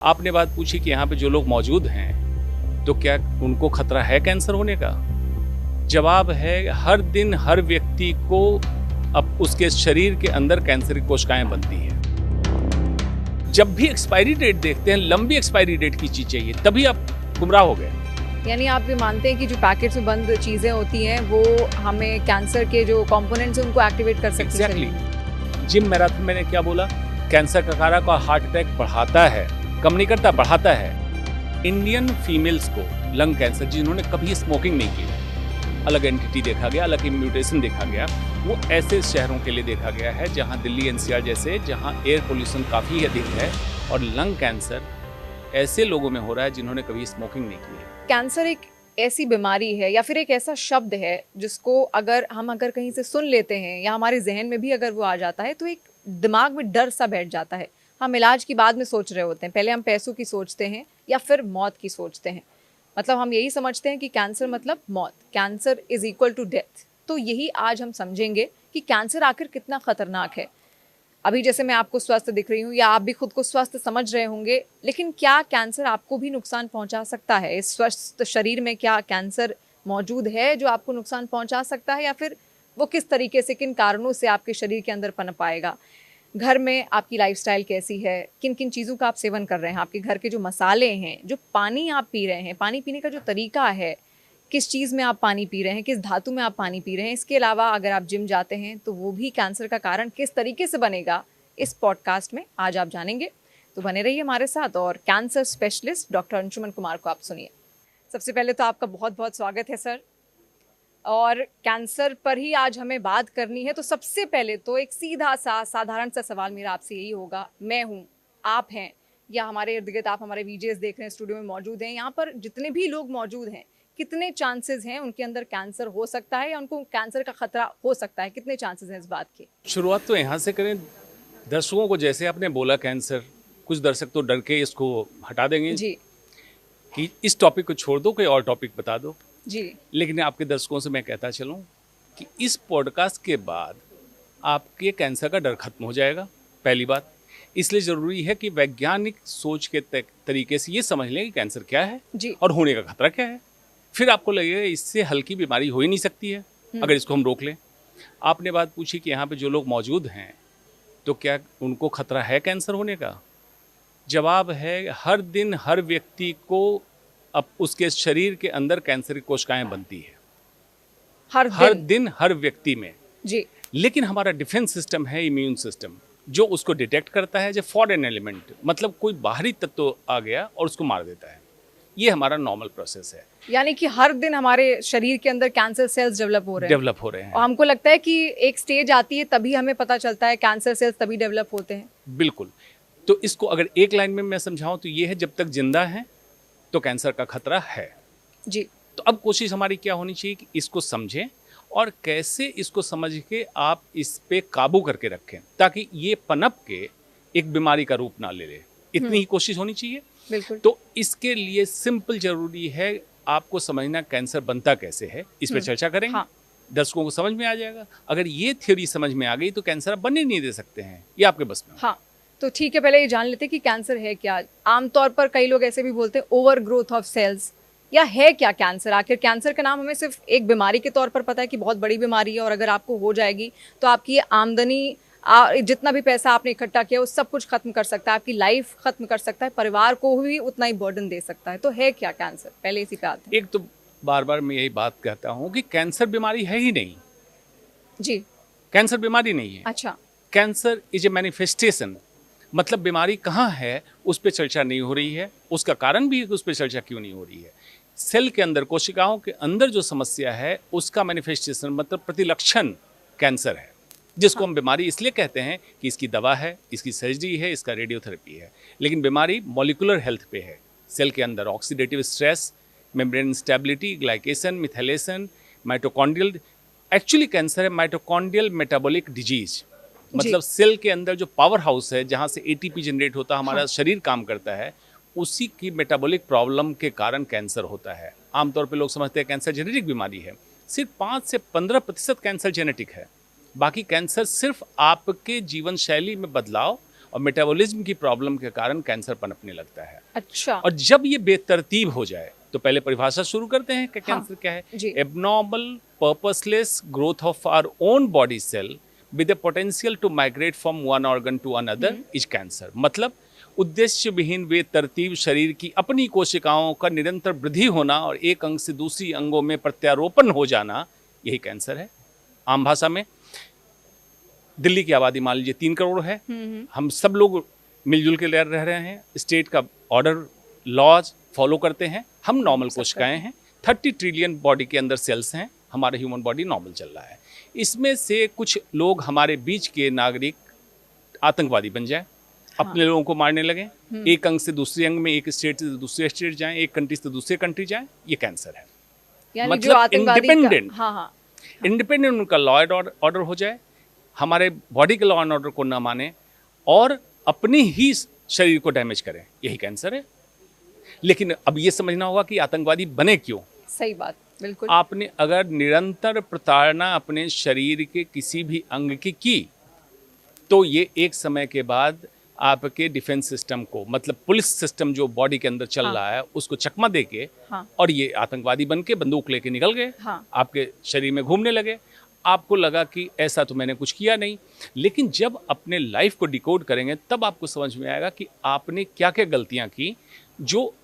आपने बात पूछी कि यहाँ पे जो लोग मौजूद हैं तो क्या उनको खतरा है कैंसर होने का? जवाब है, हर दिन हर व्यक्ति को अब उसके शरीर के अंदर कैंसर की कोशिकाएं बनती हैं। जब भी एक्सपायरी डेट देखते हैं, लंबी एक्सपायरी डेट की चीज चाहिए, तभी आप गुमराह हो गए। यानी आप ये मानते हैं कि जो पैकेट्स में बंद चीजें होती हैं वो हमें कैंसर के जो कंपोनेंट्स हैं उनको एक्टिवेट कर सकती हैं? एग्जैक्टली। जिम मैराथन मैंने क्या बोला, कैंसर का कारक और हार्ट अटैक बढ़ाता है, कम नहीं करता, बढ़ाता है। इंडियन फीमेल्स को लंग कैंसर जिन्होंने कभी स्मोकिंग नहीं की, अलग एंटिटी देखा गया, अलग म्यूटेशन देखा गया, वो ऐसे शहरों के लिए देखा गया है जहां दिल्ली एनसीआर जैसे, जहां एयर पोल्यूशन काफ़ी अधिक है, और लंग कैंसर ऐसे लोगों में हो रहा है जिन्होंने कभी स्मोकिंग नहीं की है। कैंसर एक ऐसी बीमारी है या फिर एक ऐसा शब्द है जिसको अगर कहीं से सुन लेते हैं या हमारे जहन में भी अगर वो आ जाता है तो एक दिमाग में डर सा बैठ जाता है। हम इलाज की बाद में सोच रहे होते हैं, पहले हम पैसों की सोचते हैं या फिर मौत की सोचते हैं। मतलब हम यही समझते हैं कि कैंसर मतलब मौत, cancer is equal to death. तो यही आज हम समझेंगे कि कैंसर आखिर कितना खतरनाक है। अभी जैसे मैं आपको स्वस्थ दिख रही हूँ या आप भी खुद को स्वस्थ समझ रहे होंगे, लेकिन क्या कैंसर आपको भी नुकसान पहुंचा सकता है? इस स्वस्थ शरीर में क्या कैंसर मौजूद है जो आपको नुकसान पहुंचा सकता है, या फिर वो किस तरीके से, किन कारणों से आपके शरीर के अंदर पनप पाएगा? घर में आपकी लाइफस्टाइल कैसी है, किन किन चीज़ों का आप सेवन कर रहे हैं, आपके घर के जो मसाले हैं, जो पानी आप पी रहे हैं, पानी पीने का जो तरीका है, किस चीज़ में आप पानी पी रहे हैं, किस धातु में आप पानी पी रहे हैं। इसके अलावा अगर आप जिम जाते हैं तो वो भी कैंसर का कारण किस तरीके से बनेगा, इस पॉडकास्ट में आज आप जानेंगे। तो बने रहिए हमारे साथ और cancer specialist doctor Anshuman Kumar को आप सुनिए। सबसे पहले तो आपका बहुत बहुत स्वागत है सर, और कैंसर पर ही आज हमें बात करनी है। तो सबसे पहले तो एक सीधा सा साधारण सा सवाल मेरा आपसे यही होगा, मैं हूँ, आप हैं, या हमारे इर्द गिर्द आप हमारे वीडियोस देख रहे हैं, स्टूडियो में मौजूद हैं, यहाँ पर जितने भी लोग मौजूद हैं, कितने चांसेस हैं उनके अंदर कैंसर हो सकता है या उनको कैंसर का खतरा हो सकता है? कितने चांसेस हैं इस बात के? शुरुआत तो यहाँ से करें। दर्शकों को जैसे आपने बोला कैंसर, कुछ दर्शक तो डर के इसको हटा देंगे जी कि इस टॉपिक को छोड़ दो, कोई और टॉपिक बता दो जी। लेकिन आपके दर्शकों से मैं कहता चलूं कि इस पॉडकास्ट के बाद आपके कैंसर का डर खत्म हो जाएगा, पहली बात। इसलिए ज़रूरी है कि वैज्ञानिक सोच के तरीके से ये समझ लें कि कैंसर क्या है जी। और होने का खतरा क्या है। फिर आपको लगेगा इससे हल्की बीमारी हो ही नहीं सकती है अगर इसको हम रोक लें। आपने बात पूछी कि यहाँ पे जो लोग मौजूद हैं तो क्या उनको खतरा है कैंसर होने का? जवाब है, हर दिन हर व्यक्ति को अब उसके शरीर के अंदर कैंसर की कोशिकाएं बनती है, हर दिन हर व्यक्ति में जी। लेकिन हमारा डिफेंस सिस्टम है, इम्यून सिस्टम, जो उसको डिटेक्ट करता है, जो फॉरेन एलिमेंट, मतलब कोई बाहरी तत्व आ गया और उसको मार देता है। ये हमारा नॉर्मल प्रोसेस है। यानी कि हर दिन हमारे शरीर के अंदर कैंसर सेल्स डेवलप हो रहे हैं। और हमको लगता है कि एक स्टेज आती है तभी हमें पता चलता है कैंसर सेल्स तभी डेवलप होते हैं। बिल्कुल। तो इसको अगर एक लाइन में मैं समझाऊं तो ये है, जब तक जिंदा है तो कैंसर का खतरा है जी। तो अब कोशिश हमारी क्या होनी चाहिए कि इसको समझें और कैसे इसको समझ के आप इस पे काबू करके रखें ताकि ये पनप के एक बीमारी का रूप ना ले ले। इतनी ही कोशिश होनी चाहिए। बिल्कुल। तो इसके लिए सिंपल जरूरी है आपको समझना कैंसर बनता कैसे है, इस पे चर्चा करेंगे। हाँ। दर्शकों को समझ में आ जाएगा। अगर ये थ्योरी समझ में आ गई तो कैंसर आप बनने नहीं दे सकते हैं, ये आपके बस में। हाँ, तो ठीक है, पहले ये जान लेते हैं कि कैंसर है क्या। आमतौर पर कई लोग ऐसे भी बोलते हैं ओवर ग्रोथ ऑफ सेल्स, या है क्या कैंसर? आखिर कैंसर का नाम हमें सिर्फ एक बीमारी के तौर पर पता है कि बहुत बड़ी बीमारी है और अगर आपको हो जाएगी तो आपकी आमदनी, जितना भी पैसा आपने इकट्ठा किया वो सब कुछ खत्म कर सकता है, आपकी लाइफ खत्म कर सकता है, परिवार को भी उतना ही बर्डन दे सकता है। तो है क्या कैंसर? पहले इसी पे आते हैं। एक तो बार बार मैं यही बात कहता हूँ कि कैंसर बीमारी है ही नहीं जी। कैंसर बीमारी नहीं है। अच्छा। कैंसर इज ए मैनिफेस्टेशन, मतलब बीमारी कहाँ है उस पर चर्चा नहीं हो रही है, उसका कारण भी उस पर चर्चा क्यों नहीं हो रही है। सेल के अंदर, कोशिकाओं के अंदर जो समस्या है उसका मैनिफेस्टेशन, मतलब प्रतिलक्षण कैंसर है, जिसको हम बीमारी इसलिए कहते हैं कि इसकी दवा है, इसकी सर्जरी है, इसका रेडियोथेरेपी है। लेकिन बीमारी मॉलिकुलर हेल्थ पे है। सेल के अंदर oxidative stress, membrane instability, glycation, methylation, mitochondrial, actually cancer है माइटोकॉन्ड्रियल मेटाबॉलिक डिजीज, मतलब सेल के अंदर जो पावर हाउस है जहाँ से एटीपी जनरेट होता है, हमारा शरीर काम करता है, उसी की मेटाबॉलिक प्रॉब्लम के कारण कैंसर होता है। आमतौर पे लोग समझते हैं कैंसर जेनेटिक बीमारी है। सिर्फ 5 से 15% कैंसर जेनेटिक है। बाकी कैंसर सिर्फ आपके जीवन शैली में बदलाव और मेटाबॉलिज्म की प्रॉब्लम के कारण कैंसर पनपने लगता है। अच्छा। और जब ये बेतरतीब हो जाए तो पहले परिभाषा शुरू करते हैं कि कैंसर क्या है। जी। Abnormal purposeless growth of our own body cell with the potential to migrate from one organ to another is cancer. मतलब उद्देश्य विहीन बेतरतीब शरीर की अपनी कोशिकाओं का निरंतर वृद्धि होना और एक अंग से दूसरी अंगों में प्रत्यारोपण हो जाना, यही कैंसर है। आम भाषा में दिल्ली की आबादी मान लीजिए 3 करोड़ है। हम सब लोग मिलजुल के रह रहे हैं, स्टेट का ऑर्डर लॉज फॉलो करते हैं, हम नॉर्मल कोशिकाएं हैं। 30 ट्रिलियन बॉडी के अंदर सेल्स हैं, हमारा ह्यूमन बॉडी नॉर्मल चल रहा है। इसमें से कुछ लोग हमारे बीच के नागरिक आतंकवादी बन जाए, अपने लोगों को मारने लगे, एक अंग से दूसरे अंग में, एक स्टेट से दूसरे स्टेट जाएं, एक कंट्री से दूसरे कंट्री जाएं, ये कैंसर है। यानी जो मतलब आतंकवादी इंडिपेंडेंट, हाँ, इंडिपेंडेंट उनका लॉ एंड ऑर्डर हो जाए, हमारे बॉडी के लॉ एंड ऑर्डर को ना माने और अपने ही शरीर को डैमेज करें, यही कैंसर है। लेकिन अब ये समझना होगा कि आतंकवादी बने क्यों। सही बात, बिल्कुल। आपने अगर निरंतर प्रताड़ना अपने शरीर के किसी भी अंग की तो ये एक समय के बाद आपके डिफेंस सिस्टम को, मतलब पुलिस सिस्टम जो बॉडी के अंदर चल रहा है, उसको चकमा दे के और ये आतंकवादी बन के बंदूक लेके निकल गए, आपके शरीर में घूमने लगे। आपको लगा कि ऐसा तो मैंने कुछ किया नहीं, लेकिन जब अपने लाइफ को डिकोड करेंगे तब आपको समझ में आएगा कि आपने क्या क्या गलतियां की, जो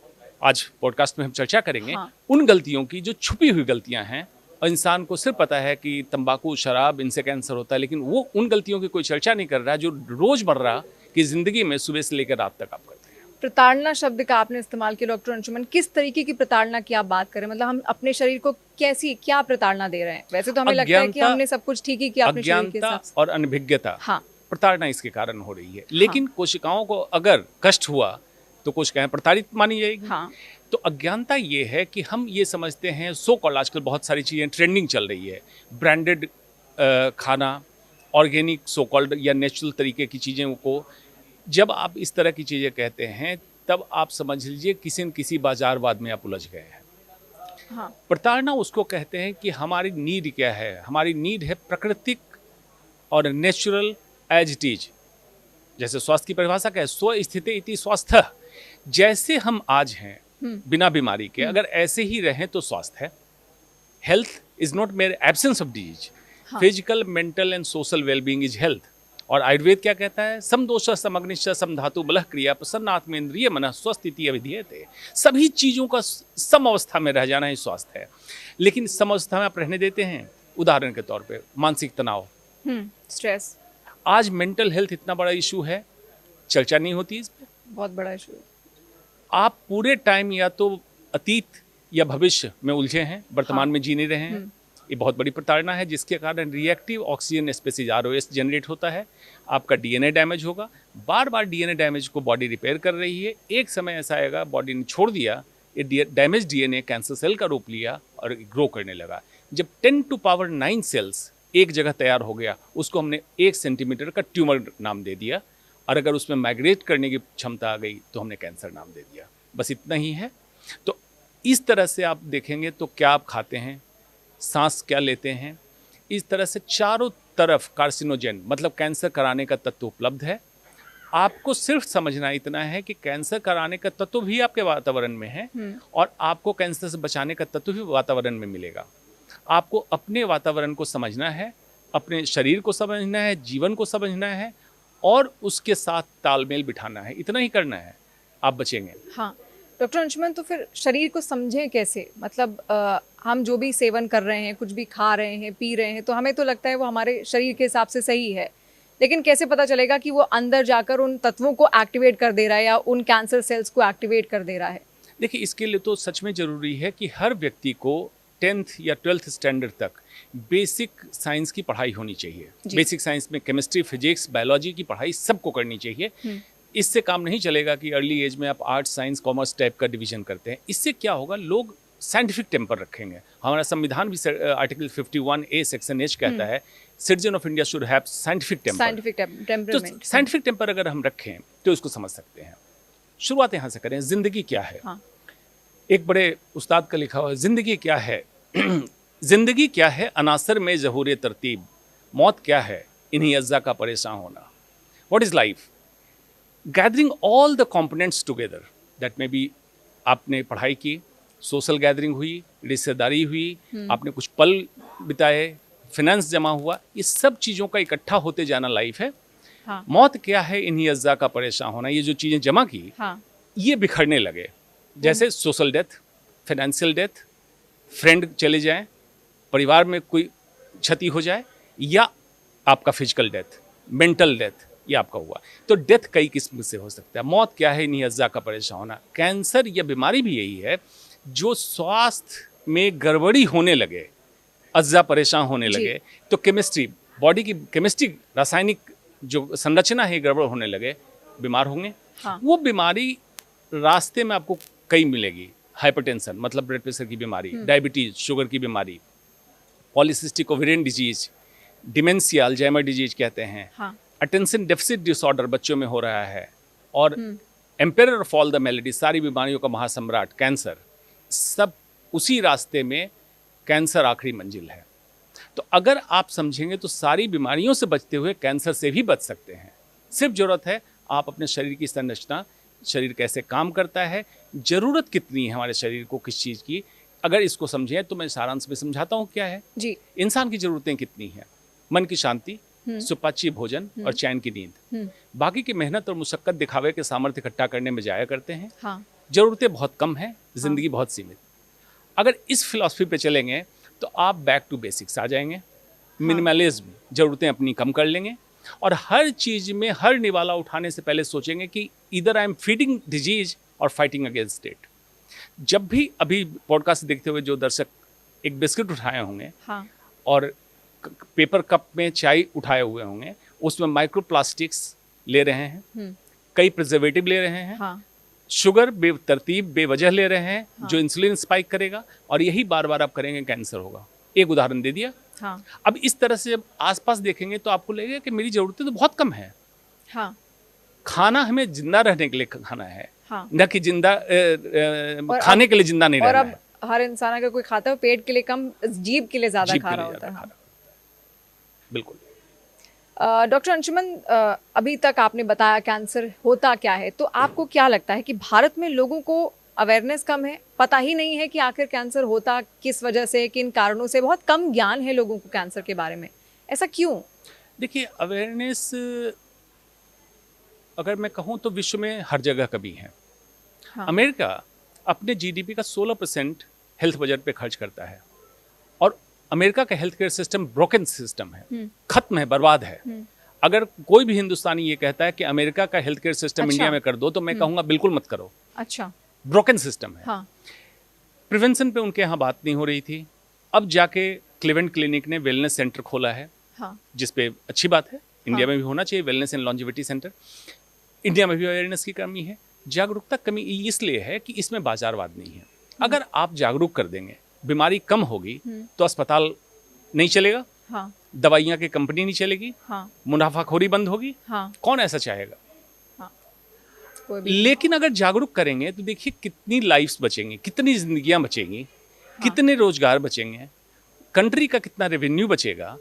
आज पॉडकास्ट में हम चर्चा करेंगे। उन गलतियों की जो छुपी हुई गलतियां हैं, और इंसान को सिर्फ पता है कि तंबाकू शराब इनसे कैंसर होता है, लेकिन वो उन गलतियों की कोई चर्चा नहीं कर रहा है जो रोजमर्रा की जिंदगी में सुबह से लेकर रात तक आप करते हैं। प्रताड़ना शब्द का आपने इस्तेमाल किया डॉक्टर अंशुमन, किस तरीके की प्रताड़ना की आप बात करें? मतलब हम अपने शरीर को कैसी क्या प्रताड़ना दे रहे हैं? वैसे तो हमें लगता है कि हमने सब कुछ ठीक ही किया अपने शरीर के हिसाब से। और अनभिज्ञता, प्रताड़ना इसके कारण हो रही है। लेकिन कोशिकाओं को अगर कष्ट हुआ तो कोशिकाएं प्रताड़ित मानी जाएगी। तो अज्ञानता ये है कि हम ये समझते हैं, सो कॉल्ड आजकल बहुत सारी चीज़ें ट्रेंडिंग चल रही है, ब्रांडेड खाना, ऑर्गेनिक सो कॉल्ड या नेचुरल तरीके की चीज़ों को जब आप इस तरह की चीज़ें कहते हैं तब आप समझ लीजिए किसी न किसी बाजारवाद में आप उलझ गए हैं। प्रताड़ना उसको कहते हैं कि हमारी नीड क्या है। हमारी नीड है प्राकृतिक और नेचुरल एज इट इज। जैसे स्वास्थ्य की परिभाषा क्या है, स्व स्थिति इति स्वास्थ्य। जैसे हम आज हैं बिना बीमारी के, अगर ऐसे ही रहें तो स्वास्थ्य है। हेल्थ इज नॉट मेरे absence of disease, physical mental and social wellbeing is health. और आयुर्वेद क्या कहता है, सम दोष समग्निश्च सम धातु बलः क्रिया प्रसन्नात्मेन्द्रिय मनः स्वस्थिति अविधीयते। सभी चीज़ों का सम अवस्था में रह जाना ही स्वास्थ्य है। लेकिन सम अवस्था में आप रहने देते हैं। उदाहरण के तौर पे मानसिक तनाव, स्ट्रेस। आज मेंटल हेल्थ इतना बड़ा इशू है, चर्चा नहीं होती इस पर। बहुत बड़ा इशू है। आप पूरे टाइम या तो अतीत या भविष्य में उलझे हैं, वर्तमान में जी नहीं रहे हैं। ये बहुत बड़ी प्रताड़ना है, जिसके कारण reactive oxygen species ROS generate होता है। आपका DNA डैमेज होगा। बार बार DNA डैमेज को बॉडी रिपेयर कर रही है। एक समय ऐसा आएगा बॉडी ने छोड़ दिया, ये डैमेज DNA कैंसर सेल का रूप लिया और ग्रो करने लगा। जब 10⁹ सेल्स एक जगह तैयार हो गया, उसको हमने 1 सेंटीमीटर का ट्यूमर नाम दे दिया। और अगर उसमें माइग्रेट करने की क्षमता आ गई तो हमने कैंसर नाम दे दिया। बस इतना ही है। तो इस तरह से आप देखेंगे तो क्या आप खाते हैं, सांस क्या लेते हैं, इस तरह से चारों तरफ कार्सिनोजेन मतलब कैंसर कराने का तत्व उपलब्ध है। आपको सिर्फ समझना इतना है कि कैंसर कराने का तत्व भी आपके वातावरण में है और आपको कैंसर से बचाने का तत्व भी वातावरण में मिलेगा। आपको अपने वातावरण को समझना है, अपने शरीर को समझना है, जीवन को समझना है और उसके साथ तालमेल बिठाना है। इतना ही करना है, आप बचेंगे। डॉक्टर अंशुमन, तो फिर शरीर को समझें कैसे? मतलब हम जो भी सेवन कर रहे हैं, कुछ भी खा रहे हैं, पी रहे हैं, तो हमें तो लगता है वो हमारे शरीर के हिसाब से सही है, लेकिन कैसे पता चलेगा कि वो अंदर जाकर उन तत्वों को एक्टिवेट कर दे रहा है या उन कैंसर सेल्स को एक्टिवेट कर दे रहा है? देखिए, इसके लिए तो सच में ज़रूरी है कि हर व्यक्ति को 10th या 12th स्टैंडर्ड तक बेसिक साइंस की पढ़ाई होनी चाहिए। बेसिक साइंस में केमिस्ट्री, फिजिक्स, बायोलॉजी की पढ़ाई सबको करनी चाहिए। इससे काम नहीं चलेगा कि अर्ली एज में आप आर्ट्स, साइंस, कॉमर्स टाइप का डिवीजन करते हैं। इससे क्या होगा, लोग साइंटिफिक टेम्पर रखेंगे। हमारा संविधान भी आर्टिकल 51A सेक्शन H कहता है citizen of India should have scientific temper. तो साइंटिफिक टेम्पर अगर हम रखें तो इसको समझ सकते हैं। शुरुआत यहाँ से करें, जिंदगी क्या है। एक बड़े उस्ताद का लिखा हुआ है, जिंदगी क्या है जिंदगी क्या है अनासर में ज़हूर तरतीब, मौत क्या है इन्हीं अज्जा का परेशान होना। What is life? Gathering all the components together, that may be आपने पढ़ाई की, सोशल गैदरिंग हुई, रिश्तेदारी हुई, आपने कुछ पल बिताए, फाइनेंस जमा हुआ, इस सब चीज़ों का इकट्ठा होते जाना लाइफ है। हाँ, मौत क्या है? इन्हीं अज्जा का परेशान होना। ये जो चीज़ें जमा की, हाँ, ये बिखरने लगे, जैसे social death, financial death, friend चले जाएं, परिवार में कोई क्षति हो जाए, या आपका फिजिकल डेथ, मेंटल डेथ, ये आपका हुआ। तो डेथ कई किस्म से हो सकता है। मौत क्या है? इन्हीं अज्जा का परेशान होना। कैंसर या बीमारी भी यही है, जो स्वास्थ्य में गड़बड़ी होने लगे, अज्जा परेशान होने जी। लगे, तो केमिस्ट्री, बॉडी की केमिस्ट्री, रासायनिक जो संरचना है गड़बड़ होने लगे, बीमार होंगे। हाँ। वो बीमारी रास्ते में आपको कई मिलेगी। हाइपरटेंशन मतलब ब्लड प्रेशर की बीमारी, डायबिटीज, शुगर की बीमारी, polycystic ovarian disease, dementia, Alzheimer disease कहते हैं, हाँ, अटेंशन डेफिसिट डिसऑर्डर बच्चों में हो रहा है, और emperor of all the melody, सारी बीमारियों का महासम्राट कैंसर, सब उसी रास्ते में कैंसर आखिरी मंजिल है। तो अगर आप समझेंगे तो सारी बीमारियों से बचते हुए कैंसर से भी बच सकते हैं। सिर्फ जरूरत है आप अपने शरीर की संरचना, शरीर कैसे काम करता है, ज़रूरत कितनी है हमारे शरीर को किस चीज़ की, अगर इसको समझें तो मैं सारांश में समझाता हूँ क्या है। जी। इंसान की ज़रूरतें कितनी हैं? मन की शांति, सुपाच्य भोजन और चैन की नींद। बाकी की मेहनत और मुशक्कत दिखावे के सामर्थ्य इकट्ठा करने में जाया करते हैं। हाँ, ज़रूरतें बहुत कम हैं, ज़िंदगी बहुत सीमित। अगर इस फिलॉसफी पे चलेंगे तो आप बैक टू बेसिक्स आ जाएंगे। मिनिमलिज्म, ज़रूरतें अपनी कम कर लेंगे, और हर चीज़ में हर निवाला उठाने से पहले सोचेंगे कि इधर आई एम फीडिंग डिजीज और फाइटिंग अगेंस्ट इट। जब भी अभी पॉडकास्ट देखते हुए जो दर्शक एक बिस्किट उठाए होंगे, हाँ, और पेपर कप में चाय उठाए हुए होंगे, उसमें माइक्रो प्लास्टिक्स ले रहे हैं, कई प्रिजर्वेटिव ले रहे हैं, हाँ, शुगर बेतरतीब बेवजह ले रहे हैं, जो इंसुलिन स्पाइक करेगा, और यही बार बार आप करेंगे, कैंसर होगा। एक उदाहरण दे दिया। हाँ, अब इस तरह से जब आसपास देखेंगे तो आपको लगेगा कि मेरी ज़रूरतें तो बहुत कम है। हाँ, खाना हमें जिंदा रहने के लिए खाना है, हाँ। न कि जिंदा खाने के लिए जिंदा नहीं और रहना अब है। हर इंसान अगर कोई खाता है पेट के लिए कम, जीभ के लिए ज्यादा जीभ खा के रहा लिए होता ज़्यादा है। खा रहा। बिल्कुल। डॉक्टर अंशुमन, अभी तक आपने बताया कैंसर होता क्या है, तो आपको क्या लगता है कि भारत में लोगों को अवेयरनेस कम है, पता ही नहीं है कि आखिर कैंसर होता किस वजह से, किन कारणों से, बहुत कम ज्ञान है लोगों को कैंसर के बारे में, ऐसा क्यों? देखिए, अवेयरनेस अगर मैं कहूँ तो विश्व में हर जगह कभी है। हाँ। अमेरिका अपने जीडीपी का 16% हेल्थ बजट पे खर्च करता है, और अमेरिका का health care system broken system है, खत्म है, बर्बाद है। अगर कोई भी हिंदुस्तानी ये कहता है कि अमेरिका का हेल्थ केयर सिस्टम अच्छा। इंडिया में कर दो, तो मैं कहूँगा बिल्कुल मत करो। अच्छा। ब्रोकन सिस्टम है। हाँ, प्रिवेंशन पे उनके यहाँ बात नहीं हो रही थी। अब जाके क्लिवेंट क्लिनिक ने वेलनेस सेंटर खोला है, हाँ, जिस पे अच्छी बात है, इंडिया में भी होना चाहिए wellness and longevity centre. India में भी अवेयरनेस की कमी है, जागरूकता कमी इसलिए है कि इसमें बाजारवाद नहीं है। अगर आप जागरूक कर देंगे, बीमारी कम होगी, तो अस्पताल नहीं चलेगा, हाँ, दवाइयाँ की कंपनी नहीं चलेगी, हाँ, मुनाफाखोरी बंद होगी। हाँ, कौन ऐसा चाहेगा? कोई भी। लेकिन अगर जागरूक करेंगे तो देखिए कितनी लाइफ्स बचेंगी, कितनी जिंदगियां बचेंगी, कितने रोजगार बचेंगे, कंट्री का कितना रेवेन्यू बचेगा।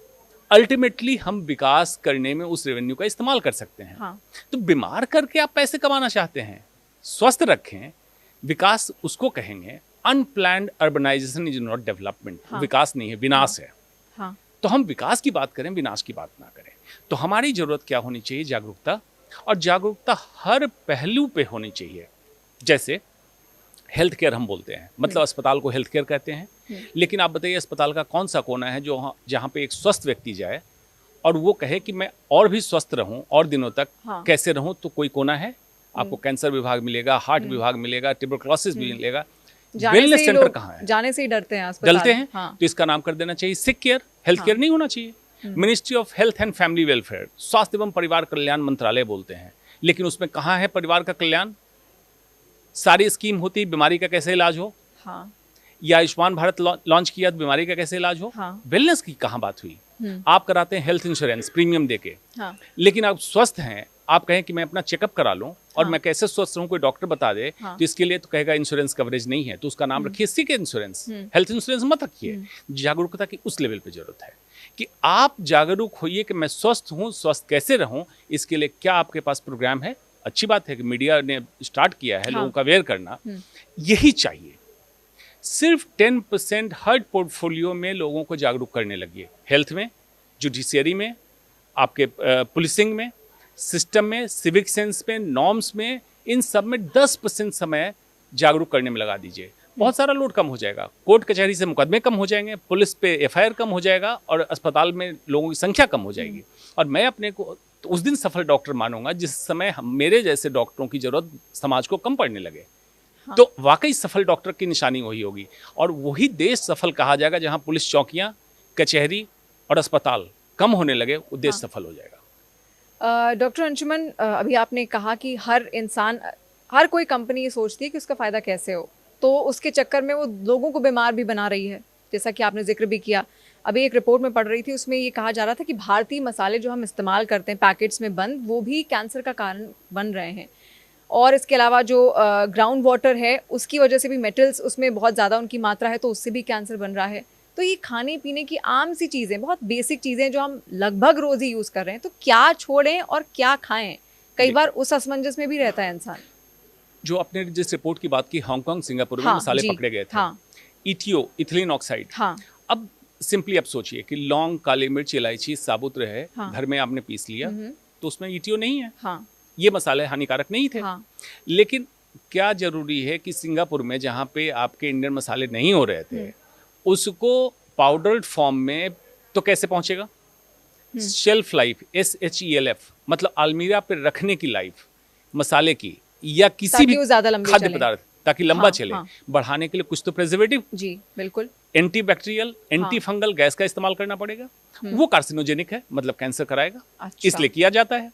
अल्टीमेटली हम विकास करने में उस रेवेन्यू का इस्तेमाल कर सकते हैं। हाँ, तो बीमार करके आप पैसे कमाना चाहते हैं, स्वस्थ रखें, विकास उसको कहेंगे। Unplanned urbanization is not development. हाँ। विकास नहीं है, विनाश है। हाँ, तो हम विकास की बात करें, विनाश की बात ना करें। तो हमारी जरूरत क्या होनी चाहिए? जागरूकता, और जागरूकता हर पहलू पे होनी चाहिए। जैसे हेल्थ केयर हम बोलते हैं, मतलब अस्पताल को हेल्थ केयर कहते हैं, लेकिन आप बताइए अस्पताल का कौन सा कोना है जो जहाँ पे एक स्वस्थ व्यक्ति जाए और वो कहे कि मैं और भी स्वस्थ रहूं और दिनों तक हाँ। कैसे रहूं? तो कोई कोना है? आपको कैंसर विभाग मिलेगा, हार्ट विभाग मिलेगा, ट्यूबरक्लोसिस भी मिलेगा। वेलनेस सेंटर कहाँ है? जाने से ही डरते हैं अस्पताल। डलते हैं। हाँ। तो इसका नाम कर देना चाहिए सिक केयर, हेल्थ केयर नहीं होना चाहिए। Ministry of health and family welfare, स्वास्थ्य एवं परिवार कल्याण मंत्रालय बोलते हैं, लेकिन उसमें कहाँ है परिवार का कल्याण? सारी स्कीम होती बीमारी का कैसे इलाज हो, हाँ, या आयुष्मान भारत लॉन्च किया तो बीमारी का कैसे इलाज हो। हाँ। वेलनेस की कहाँ बात हुई? आप कराते हैं हेल्थ इंश्योरेंस प्रीमियम देके, हाँ, लेकिन आप स्वस्थ हैं, आप कहें कि मैं अपना चेकअप करा लूं और मैं कैसे स्वस्थ रहूं, कोई डॉक्टर बता दे, तो इसके लिए तो कहेगा इंश्योरेंस कवरेज नहीं है, तो उसका नाम रखिए सिक इंश्योरेंस, हेल्थ इंश्योरेंस मत रखिए। जागरूकता की उस लेवल पे जरूरत है कि आप जागरूक होइए कि मैं स्वस्थ हूं, स्वस्थ कैसे रहूं, इसके लिए क्या आपके पास प्रोग्राम है, अच्छी बात है कि मीडिया ने स्टार्ट किया है हाँ। लोगों का अवेयर करना, यही चाहिए। सिर्फ 10% हर पोर्टफोलियो में लोगों को जागरूक करने लगी, हेल्थ में, जुडिशियरी में, आपके पुलिसिंग में, सिस्टम में, सिविक सेंस में, नॉर्म्स में, इन सब में 10% समय जागरूक करने में लगा दीजिए। बहुत सारा लोड कम हो जाएगा, कोर्ट कचहरी से मुकदमे कम हो जाएंगे, पुलिस पे एफआईआर कम हो जाएगा और अस्पताल में लोगों की संख्या कम हो जाएगी। और मैं अपने को तो उस दिन सफल डॉक्टर मानूंगा जिस समय मेरे जैसे डॉक्टरों की जरूरत समाज को कम पड़ने लगे। हाँ। तो वाकई सफल डॉक्टर की निशानी वही होगी और वही देश सफल कहा जाएगा जहां पुलिस चौकियां, कचहरी और अस्पताल कम होने लगे, वो देश सफल हो जाएगा। डॉक्टर अंशुमन, अभी आपने कहा कि हर इंसान, हर कोई कंपनी ये सोचती है कि उसका फ़ायदा कैसे हो, तो उसके चक्कर में वो लोगों को बीमार भी बना रही है, जैसा कि आपने जिक्र भी किया। अभी एक रिपोर्ट में पढ़ रही थी, उसमें ये कहा जा रहा था कि भारतीय मसाले जो हम इस्तेमाल करते हैं पैकेट्स में बंद, वो भी कैंसर का कारण बन रहे हैं। और इसके अलावा जो ग्राउंड वाटर है उसकी वजह से भी मेटल्स उसमें बहुत ज़्यादा उनकी मात्रा है, तो उससे भी कैंसर बन रहा है। तो ये खाने पीने की आम सी चीज़ें, बहुत बेसिक चीज़ें जो हम लगभग रोज़ ही यूज़ कर रहे हैं, तो क्या छोड़ें और क्या खाएं? कई बार उस असमंजस में भी रहता है इंसान। जो आपने जिस रिपोर्ट की बात की, हांगकांग, सिंगापुर में हाँ, मसाले जी, पकड़े गए थे, हाँ, ईटीओ, इथिलीन ऑक्साइड। हाँ, अब सिंपली आप सोचिए कि लौंग, काली मिर्च, इलायची साबुत रहे, हाँ। घर में आपने पीस लिया, तो उसमें ईटीओ नहीं है, हाँ, ये मसाले हानिकारक नहीं थे। हाँ, लेकिन क्या जरूरी है कि सिंगापुर में जहाँ पे आपके इंडियन मसाले नहीं हो रहे थे, उसको पाउडर्ड फॉर्म में तो कैसे पहुंचेगा? शेल्फ लाइफ, SHELF, मतलब अलमीरा पे रखने की लाइफ मसाले की या किसी ताकि भी वो ज़्यादा लंबे खाद्य चलें। पदार्थ, ताकि लंबा हाँ, चले, हाँ। बढ़ाने के लिए कुछ तो प्रिजर्वेटिव, जी बिल्कुल। Anti bacterial, anti fungal gas का इस्तेमाल करना पड़ेगा। वो कार्सिनोजेनिक है, मतलब कैंसर कराएगा, अच्छा। इसलिए किया जाता है।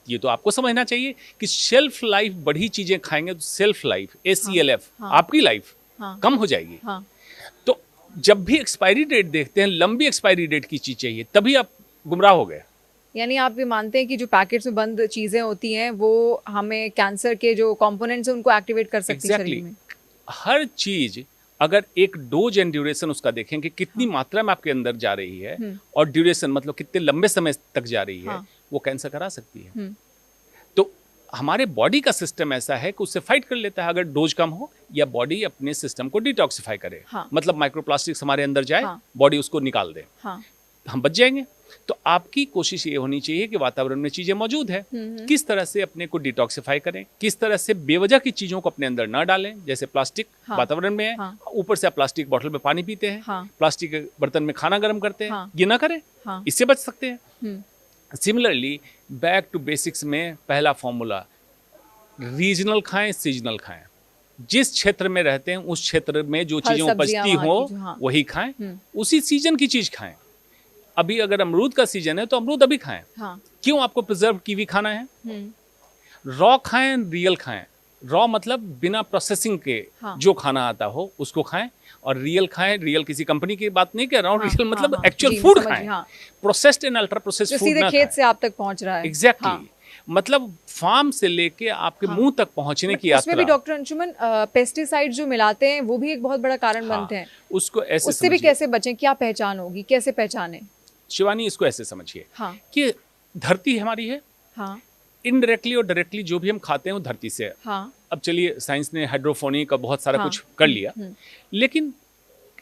ये तो आपको समझना चाहिए कि शेल्फ लाइफ, बढ़ी चीजें खाएंगे तो शेल्फ लाइफ, SCLF, आपकी लाइफ कम हो जाएगी। हाँ, तो जब भी एक्सपायरी डेट देखते हैं, लंबी एक्सपायरी डेट की चीज चाहिए, तभी आप गुमराह हो गए। यानी आप ये मानते हैं कि जो पैकेट्स में बंद चीज़ें होती हैं वो हमें कैंसर के जो कंपोनेंट्स हैं उनको एक्टिवेट कर सकती है शरीर में। हर चीज अगर एक डोज एंड ड्यूरेशन उसका देखें कि कितनी मात्रा में आपके अंदर जा रही है और ड्यूरेशन मतलब कितने लंबे समय तक जा रही है, वो कैंसर करा सकती है। तो हमारे बॉडी का सिस्टम ऐसा है कि उससे फाइट कर लेता है अगर डोज कम हो या बॉडी अपने सिस्टम को डिटॉक्सिफाई करे। मतलब माइक्रोप्लास्टिक्स हमारे अंदर जाए, बॉडी उसको निकाल दे, हम बच जाएंगे। तो आपकी कोशिश ये होनी चाहिए कि वातावरण में चीजें मौजूद है, किस तरह से अपने को डिटॉक्सिफाई करें, किस तरह से बेवजह की चीजों को अपने अंदर न डालें। जैसे प्लास्टिक वातावरण में है, ऊपर से आप प्लास्टिक बॉटल में पानी पीते हैं, प्लास्टिक के बर्तन में खाना गर्म करते हैं, ये ना करें, इससे बच सकते हैं। सिमिलरली बैक टू बेसिक्स में पहला फॉर्मूला, रीजनल खाएं, सीजनल खाएं। जिस क्षेत्र में रहते हैं उस क्षेत्र में जो चीजें उपजती हो वही खाएं, उसी सीजन की चीज खाएं। अभी अगर अमरूद का सीजन है तो अमरूद अभी खाएं। क्यों आपको प्रिजर्व कीवी खाना है? रॉ खाएं, रियल खाएं। रॉ मतलब बिना प्रोसेसिंग के जो खाना आता हो उसको खाएं, और रियल खाएं। रियल किसी कंपनी की बात नहीं कह रहा हूँ, रियल मतलब एक्चुअल फूड खाएं, processed and ultra processed food ना खेत से आप तक पहुंच रहा है। एग्जैक्टली, मतलब फार्म से लेके आपके मुंह तक पहुंचने की यात्रा। उसमें भी डॉक्टर अंशुमन पेस्टिसाइड जो मिलाते हैं वो भी एक बहुत बड़ा कारण बनते हैं। उसको ऐसे उससे भी कैसे बचें, क्या पहचान होगी, कैसे पहचाने? शिवानी, इसको ऐसे समझिए कि धरती हमारी है, इनडायरेक्टली और डायरेक्टली जो भी हम खाते हैं वो धरती से है। अब चलिए साइंस ने हाइड्रोफोनिक का बहुत सारा कुछ कर लिया, लेकिन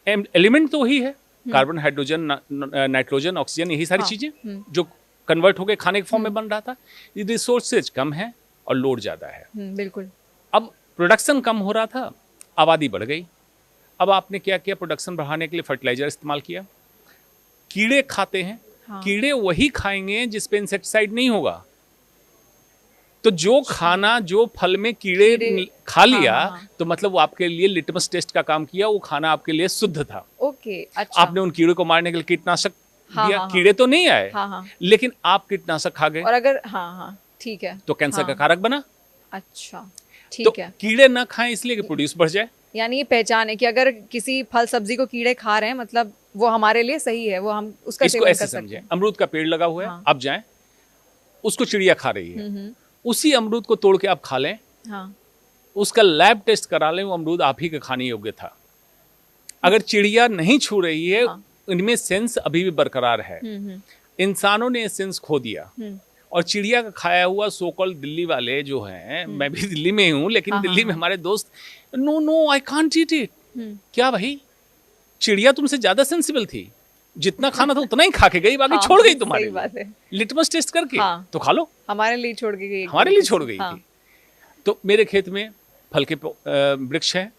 एलिमेंट तो वही है, कार्बन, हाइड्रोजन, नाइट्रोजन, ऑक्सीजन, यही सारी चीजें जो कन्वर्ट होकर खाने के फॉर्म में बन रहा था। रिसोर्सेज कम है और लोड ज्यादा है। बिल्कुल। अब प्रोडक्शन कम हो रहा था, आबादी बढ़ गई। अब आपने क्या किया? प्रोडक्शन बढ़ाने के लिए फर्टिलाइजर इस्तेमाल किया। कीड़े खाते हैं, कीड़े वही खाएंगे जिस पे इंसेक्टिसाइड नहीं होगा। तो जो खाना, जो फल में कीड़े खा लिया, तो मतलब वो आपके लिए लिटमस टेस्ट का काम किया, वो खाना आपके लिए शुद्ध था। ओके, अच्छा। आपने उन कीड़े को मारने के लिए कीटनाशक दिया, कीड़े तो नहीं आए, लेकिन आप कीटनाशक खा गए, और अगर ठीक है, तो कैंसर का कारक बना। अच्छा, ठीक है। कीड़े ना खाएं इसलिए कि प्रोड्यूस बढ़ जाए। यानी ये पहचान है कि अगर किसी फल सब्जी को कीड़े खा रहे हैं, मतलब वो हमारे लिए सही है, वो हम उसका सेवन कर सकते हैं। अमरूद का पेड़ लगा हुआ है, आप जाएं, उसको चिड़िया खा रही है, उसी अमरूद को तोड़ के आप खा लें, उसका लैब टेस्ट करा लें, वो अमरूद आप ही के खाने योग्य था। अगर चिड़िया नहीं छू रही है, इनमें सेंस अभी भी बरकरार है। इंसानों ने सेंस खो दिया और चिड़िया का खाया हुआ सो कॉल्ड दिल्ली वाले जो हैं, मैं भी दिल्ली में ही हूँ, लेकिन हाँ, दिल्ली हाँ, में हमारे दोस्त, no I can't eat it. क्या भाई, चिड़िया तुमसे ज्यादा सेंसिबल थी, जितना खाना था उतना ही खा के गई, बाकी छोड़ गई तुम्हारे सही बात लिए, है। लिटमस टेस्ट करके। हाँ। तो खा लो, हमारे लिए छोड़ के गई, हमारे लिए छोड़ गई हाँ। थी। तो मेरे खेत में फल के वृक्ष है,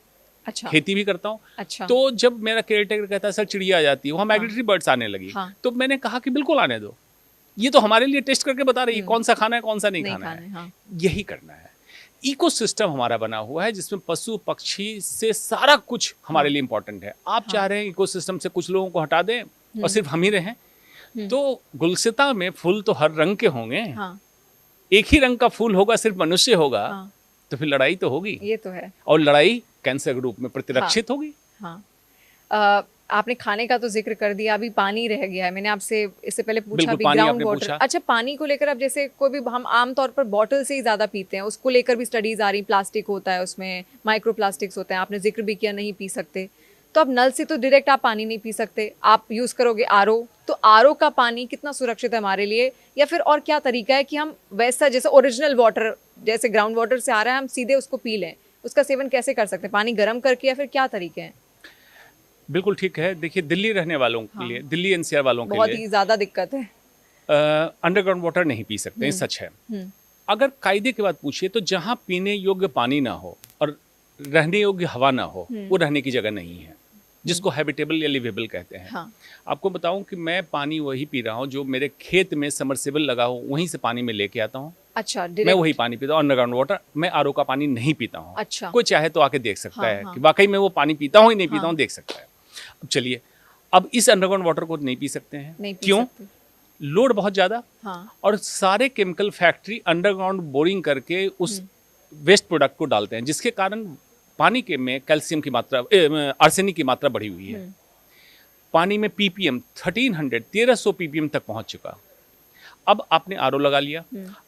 अच्छा खेती भी करता हूँ। अच्छा। तो जब मेरा केयर टेकर कहता है सर चिड़िया आ जाती है, वहाँ माइग्रेटरी बर्ड्स आने लगी, हाँ। तो मैंने कहा कि बिल्कुल आने दो, ये तो हमारे लिए टेस्ट करके बता रही है कौन सा खाना है कौन सा नहीं खाना है। हाँ। यही करना है। इकोसिस्टम हमारा बना हुआ है जिसमें पशु पक्षी से सारा कुछ हमारे लिए इंपॉर्टेंट है। आप चाह रहे हैं इकोसिस्टम से कुछ लोगों को हटा दें और सिर्फ हम ही रहें, तो गुलसिता में फूल तो हर रंग के होंगे, हाँ। एक ही रंग का फूल होगा, सिर्फ मनुष्य होगा, हाँ। तो फिर लड़ाई तो होगी। ये तो है। और लड़ाई कैंसर के रूप में प्रतिरक्षित होगी। हाँ। आपने खाने का तो जिक्र कर दिया, अभी पानी रह गया है। मैंने आपसे इससे पहले पूछा भी पानी ग्राउंड आपने वाटर। पूछा। अच्छा, पानी को लेकर अब जैसे कोई भी हम आमतौर पर बॉटल से ही ज्यादा पीते हैं, उसको लेकर भी स्टडीज आ रही, प्लास्टिक होता है उसमें, माइक्रो प्लास्टिक्स होते हैं, आपने जिक्र भी किया नहीं पी सकते। तो अब नल से तो डायरेक्ट आप पानी नहीं पी सकते, आप यूज करोगे आरओ। तो आरओ का पानी कितना सुरक्षित है हमारे लिए, या फिर और क्या तरीका है कि हम वैसा जैसे ओरिजिनल वाटर जैसे ग्राउंड वाटर से आ रहा है हम सीधे उसको पी लें, उसका सेवन कैसे कर सकते हैं, पानी गर्म करके, या फिर क्या तरीके हैं? बिल्कुल ठीक है। देखिए दिल्ली रहने वालों के लिए, दिल्ली एनसीआर वालों के बहुत लिए ही ज्यादा दिक्कत है। अंडरग्राउंड वाटर नहीं पी सकते, सच है। अगर कायदे की बात पूछिए तो जहाँ पीने योग्य पानी ना हो और रहने योग्य हवा ना हो, वो रहने की जगह नहीं है, जिसको हैबिटेबल या लिवेबल कहते हैं। हाँ। आपको बताऊं कि मैं पानी वही पी रहा हूँ जो मेरे खेत में समरसेबल लगा हो, वहीं से पानी में लेके आता हूँ। अच्छा, मैं वही पानी पीता हूँ, अंडरग्राउंड वाटर। मैं आरओ का पानी नहीं पीता हूँ। अच्छा। कोई चाहे तो आके देख सकता हाँ, है हाँ। कि वाकई में वो पानी पीता हूँ ही नहीं पीता हूँ, देख सकता है। अब चलिए, अब इस अंडरग्राउंड वाटर को नहीं पी सकते हैं, नहीं पी क्यों? सकते। लोड बहुत ज्यादा, हाँ। और सारे केमिकल फैक्ट्री अंडरग्राउंड बोरिंग करके उस वेस्ट प्रोडक्ट को डालते हैं, जिसके कारण पानी के में कैल्शियम की मात्रा, आर्सेनिक की मात्रा बढ़ी हुई है। पानी में पीपीएम 1300 पीपीएम तक पहुंच चुका। अब आपने आरओ लगा लिया,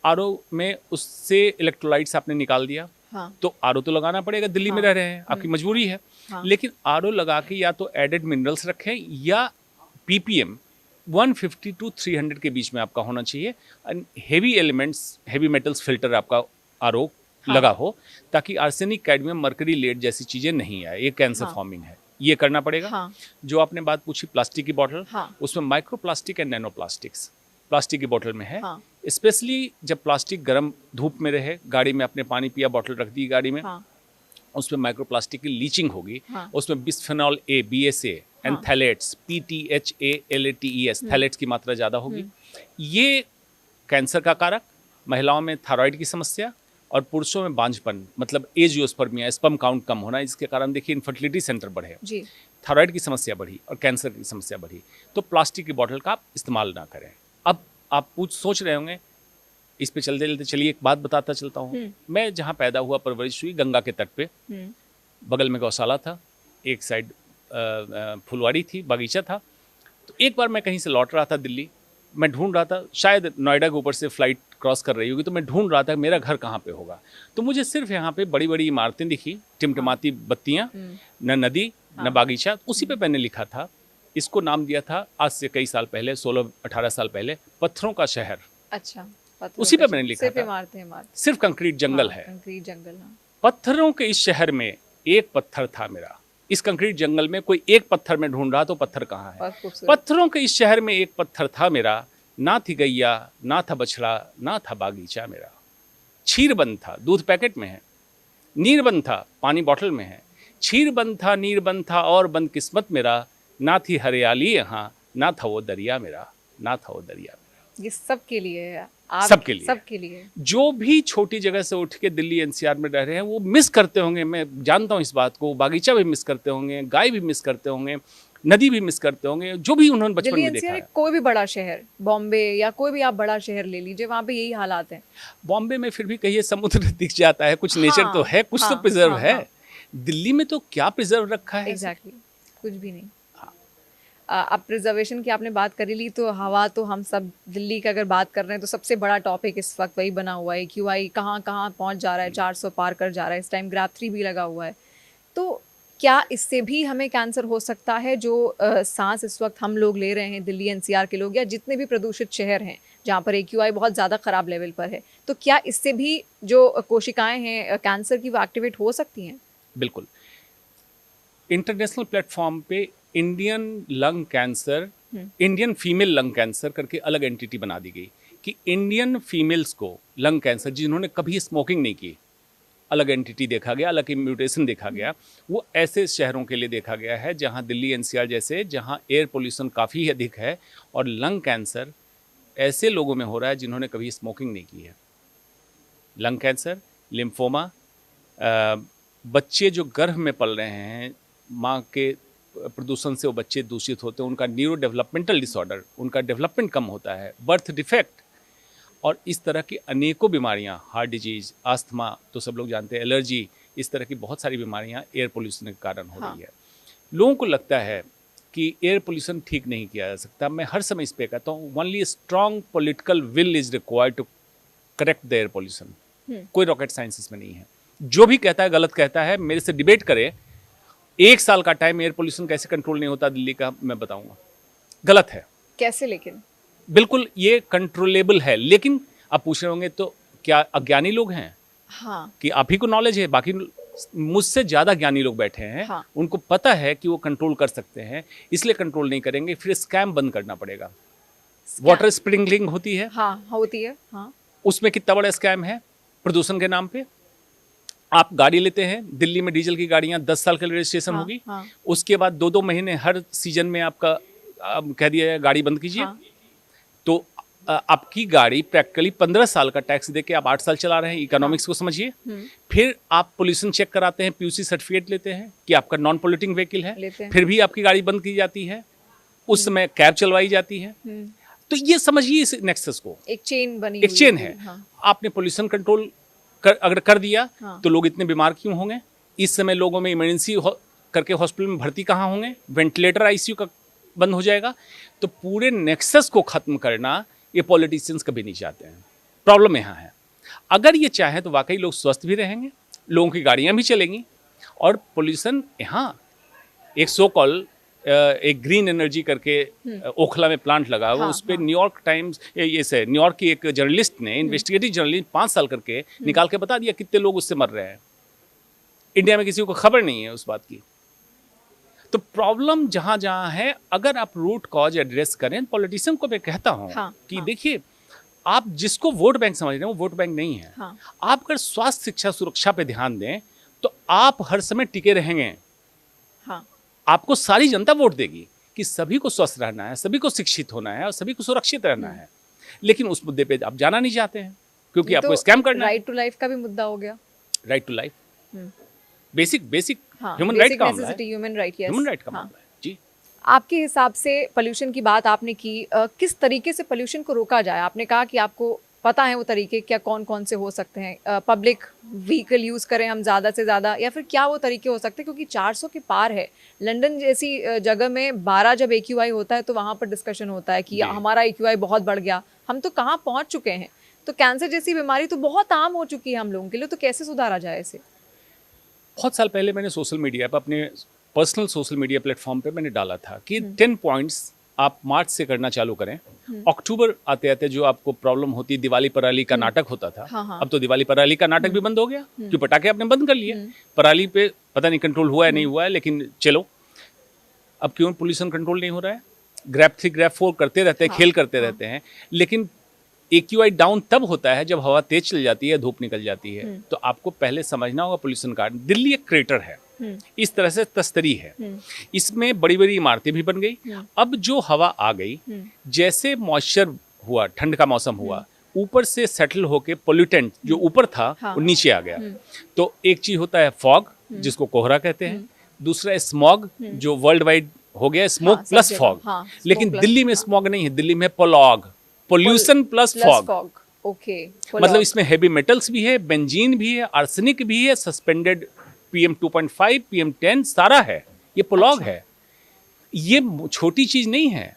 आरओ में उससे इलेक्ट्रोलाइट्स आपने निकाल दिया। हाँ। तो आरओ तो लगाना पड़ेगा, दिल्ली में रह रहे हैं, आपकी मजबूरी है। हाँ। लेकिन आरओ लगा के या तो एडेड मिनरल्स रखें, या पीपीएम 150 to 300 के बीच में आपका होना चाहिए। Heavy elements, heavy metals filter आपका आरओ लगा हो, ताकि आर्सेनिक, कैडमियम, मरकरी, लेड जैसी चीजें नहीं आए। ये कैंसर फॉर्मिंग है, ये करना पड़ेगा। हाँ। जो आपने बात पूछी प्लास्टिक की बोतल, हाँ। उसमें micro plastic and nano plastics plastic की बोतल में है। हाँ। स्पेशली जब प्लास्टिक गर्म धूप में रहे, गाड़ी में आपने पानी पिया, बोतल रख दी गाड़ी में, हाँ। उसमें माइक्रो प्लास्टिक की लीचिंग होगी। हाँ। उसमें bisphenol A, BSA and phthalates, PTHALATES, phthalates की मात्रा ज्यादा होगी। ये कैंसर का कारक, महिलाओं में थायराइड की समस्या, और पुरुषों में बांझपन, मतलब एजियोस्पर्मिया, स्पर्म काउंट कम होना, इसके कारण देखिए इनफर्टिलिटी सेंटर बढ़े, थायराइड की समस्या बढ़ी और कैंसर की समस्या बढ़ी। तो प्लास्टिक की बोतल का आप इस्तेमाल ना करें। अब आप सोच रहे होंगे, इस पे चलते चलते चलिए एक बात बताता चलता हूँ। मैं जहाँ पैदा हुआ, परवरिश हुई, गंगा के तट पे, बगल में गौशाला था, एक साइड फुलवाड़ी थी, बागीचा था। तो एक बार मैं कहीं से लौट रहा था दिल्ली, मैं ढूंढ रहा था, शायद नोएडा के ऊपर से फ्लाइट क्रॉस कर रही होगी, तो मैं ढूंढ रहा था मेरा घर कहाँ पे होगा। तो मुझे सिर्फ यहाँ पे बड़ी बड़ी इमारतें दिखी, टिमटिमाती बत्तियाँ, न नदी न बागीचा। उसी पे मैंने लिखा था, इसको नाम दिया था आज से कई साल पहले, 16-18 साल पहले, पत्थरों का शहर। अच्छा, उसी पे मैंने लिखा सिर्फ था, इमारतें, सिर्फ कंक्रीट जंगल है, कंक्रीट जंगल। पत्थरों के इस शहर में एक पत्थर था मेरा। इस कंक्रीट जंगल में कोई एक पत्थर में ढूंढ रहा, तो पत्थर कहाँ है? पत्थरों के इस शहर में एक पत्थर था मेरा, ना थी गैया, ना था बछड़ा, ना था बागीचा मेरा। क्षीर बंद था, दूध पैकेट में है। नीर बंद था, पानी बोतल में है। क्षीर बंद था, नीर बंद था, और बंद किस्मत मेरा, ना थी हरियाली यहाँ, ना था वो दरिया मेरा, ना था वो दरिया मेरा। ये सबके लिए है, सबके लिए, सबके लिए। जो भी छोटी जगह से उठ के दिल्ली एनसीआर में रह रहे हैं, वो मिस करते होंगे, मैं जानता हूँ इस बात को। बागीचा भी मिस करते होंगे, गाय भी मिस करते होंगे, नदी भी मिस करते होंगे, जो भी उन्होंने बचपन में देखा है। कोई भी बड़ा शहर, बॉम्बे या कोई भी आप बड़ा शहर ले लीजिए, वहाँ पे यही हालात हैं। बॉम्बे में फिर भी कहिए समुद्र दिख जाता है, कुछ नेचर तो है, कुछ तो प्रिजर्व है। दिल्ली में तो क्या प्रिजर्व रखा है? एग्जैक्टली, कुछ भी नहीं। अब प्रिजर्वेशन की आपने बात करी ली, तो हवा तो हम सब दिल्ली की अगर बात कर रहे हैं तो सबसे बड़ा टॉपिक इस वक्त वही बना हुआ है। QI कहाँ कहाँ पहुँच जा रहा है, 400 पार कर जा रहा है, इस टाइम ग्राफ 3 भी लगा हुआ है। तो क्या इससे भी हमें कैंसर हो सकता है? जो सांस इस वक्त हम लोग ले रहे हैं, दिल्ली NCR के लोग, या जितने भी प्रदूषित शहर हैं जहाँ पर AQI बहुत ज़्यादा ख़राब लेवल पर है, तो क्या इससे भी जो कोशिकाएं हैं कैंसर की वो एक्टिवेट हो सकती हैं? बिल्कुल। इंटरनेशनल प्लेटफॉर्म पे Indian lung cancer, Indian female lung cancer करके अलग एंटिटी बना दी गई कि इंडियन फीमेल्स को लंग कैंसर जिन्होंने कभी स्मोकिंग नहीं की, अलग एंटिटी देखा गया, अलग म्यूटेशन देखा गया। वो ऐसे शहरों के लिए देखा गया है जहां दिल्ली NCR जैसे, जहां एयर पोल्यूशन काफ़ी अधिक है, और लंग कैंसर ऐसे लोगों में हो रहा है जिन्होंने कभी स्मोकिंग नहीं की है। लंग कैंसर, लिम्फोमा, बच्चे जो गर्भ में पल रहे हैं, माँ के प्रदूषण से वो बच्चे दूषित होते हैं, उनका न्यूरो डेवलपमेंटल डिसऑर्डर, उनका डेवलपमेंट कम होता है, बर्थ डिफेक्ट, और इस तरह की अनेकों बीमारियां, हार्ट डिजीज, अस्थमा तो सब लोग जानते हैं, एलर्जी, इस तरह की बहुत सारी बीमारियां एयर पोल्यूशन के कारण हो रही है। लोगों को लगता है कि एयर पोल्यूशन ठीक नहीं किया जा सकता। मैं हर समय इस पे कहता हूँ, only strong political will is required to correct the air pollution. कोई रॉकेट साइंस इसमें नहीं है। जो भी कहता है गलत कहता है, मेरे से डिबेट करे। 1 साल का टाइम एयर पोल्यूशन कैसे कंट्रोल नहीं होता दिल्ली का, मैं बताऊंगा। गलत है। कैसे? लेकिन बिल्कुल ये कंट्रोलेबल है, लेकिन आप पूछ रहे होंगे तो क्या अज्ञानी लोग हैं? हाँ, कि आप ही को नॉलेज है, बाकी मुझसे ज़्यादा ज्ञानी लोग बैठे हैं। हाँ। उनको पता है कि वो कंट्रोल कर सकते हैं, इसलिए कंट्रोल नहीं करेंगे। फिर स्कैम बंद करना पड़ेगा। वाटर स्प्रिंकलिंग होती है, हाँ होती है, हाँ। उसमें कितना बड़ा स्कैम है प्रदूषण के नाम पे। आप गाड़ी लेते हैं, दिल्ली में डीजल की गाड़ियां 10 साल के लिए रजिस्ट्रेशन हाँ, होगी, हाँ। उसके बाद 2-2 महीने हर सीजन में आपका कह दिया जाए गाड़ी बंद कीजिए। हाँ। तो आपकी गाड़ी प्रैक्टिकली 15 साल का टैक्स देके आप 8 साल चला रहे हैं। इकोनॉमिक्स को समझिए। फिर आप पोल्यूशन चेक कराते हैं, PUC सर्टिफिकेट लेते हैं कि आपका नॉन पोल्यूटिंग व्हीकल है, फिर भी आपकी गाड़ी बंद की जाती है। उस समय कैब चलवाई जाती है। तो ये समझिए इस नेक्सस को, एक चेन बनी, एक चेन है। हाँ। आपने पोल्यूशन कंट्रोल अगर कर दिया, हाँ। तो लोग इतने बीमार क्यों होंगे? इस समय लोगों में इमरजेंसी करके हॉस्पिटल में भर्ती कहाँ होंगे? वेंटिलेटर ICU का बंद हो जाएगा। तो पूरे नेक्सस को खत्म करना ये पॉलिटिशियंस कभी नहीं चाहते हैं। प्रॉब्लम यहाँ है। अगर ये चाहे तो वाकई लोग स्वस्थ भी रहेंगे, लोगों की गाड़ियाँ भी चलेंगी, और पोल्यूशन यहाँ एक सो कॉल एक ग्रीन एनर्जी करके ओखला में प्लांट लगा हुआ। हाँ, उस पर न्यूयॉर्क टाइम्स, न्यूयॉर्क की एक जर्नलिस्ट ने, इन्वेस्टिगेटिव जर्नलिस्ट, 5 साल करके निकाल के बता दिया कितने लोग उससे मर रहे हैं। इंडिया में किसी को खबर नहीं है उस बात की। तो प्रॉब्लम जहां जहां है, अगर आप रूट कॉज एड्रेस करें, पॉलिटिशियन को मैं कहता हूं कि देखिए, आप जिसको वोट बैंक समझ रहे हैं वो वोट बैंक नहीं है। आप अगर स्वास्थ्य, शिक्षा, सुरक्षा पे ध्यान दें तो आप हर समय टिके रहेंगे। आपको सारी जनता वोट देगी कि सभी को स्वस्थ रहना है, सभी को शिक्षित होना है और सभी को सुरक्षित रहना है। लेकिन उस मुद्दे पे आप जाना नहीं चाहते हैं क्योंकि आपको स्कैम करना है। राइट टू लाइफ का भी मुद्दा हो गया। Right to life, basic human right का मामला है। ह्यूमन राइट का मामला है जी। आपके हिसाब से पोल्यूशन की बात आपने की, किस तरीके से पोल्यूशन को रोका जाए? आपने कहा कि आपको पता है वो तरीके क्या कौन कौन से हो सकते हैं। पब्लिक व्हीकल यूज़ करें हम ज़्यादा से ज़्यादा, या फिर क्या वो तरीके हो सकते हैं? क्योंकि 400 के पार है। लंदन जैसी जगह में 12 जब AQI होता है तो वहाँ पर डिस्कशन होता है कि हमारा AQI बहुत बढ़ गया, हम तो कहाँ पहुँच चुके हैं। तो कैंसर जैसी बीमारी तो बहुत आम हो चुकी है हम लोगों के लिए, तो कैसे सुधारा जाए इसे? बहुत साल पहले मैंने सोशल मीडिया पर, अपने पर्सनल सोशल मीडिया प्लेटफॉर्म पे मैंने डाला था कि 10 पॉइंट्स आप मार्च से करना चालू करें। अक्टूबर आते आते जो आपको प्रॉब्लम होती है, दिवाली पराली का नाटक होता था। हाँ। अब तो दिवाली पराली का नाटक भी बंद हो गया क्योंकि पटाखे आपने बंद कर लिए। पराली पे पता नहीं कंट्रोल हुआ है नहीं हुआ है, लेकिन चलो, अब क्यों पोल्यूशन कंट्रोल नहीं हो रहा है? ग्रैप 3 ग्रैप 4 करते रहते हैं, खेल करते रहते हैं, लेकिन AQI डाउन तब होता है जब हवा तेज चल जाती है, धूप निकल जाती है। तो आपको पहले समझना होगा पोल्यूशन का। दिल्ली एक क्रेटर है, इस तरह से तस्तरी है, इसमें बड़ी बड़ी इमारतें भी बन गई। अब जो हवा आ गई, जैसे मॉइस्चर हुआ, ठंड का मौसम हुआ, ऊपर से सेटल होके पोल्यूटेंट जो ऊपर था वो नीचे आ गया। तो एक चीज होता है फॉग, जिसको कोहरा कहते हैं, दूसरा स्मॉग जो वर्ल्ड वाइड हो गया, स्मोक प्लस फॉग। लेकिन दिल्ली में स्मॉग नहीं है, दिल्ली में पोलॉग, पोल्यूशन प्लस फॉग। ओके, मतलब इसमें हेवी मेटल्स भी है, बेंजीन भी है, आर्सेनिक भी है, सस्पेंडेड PM 2.5, PM 10 सारा है। ये पोलॉग है। ये छोटी चीज नहीं है।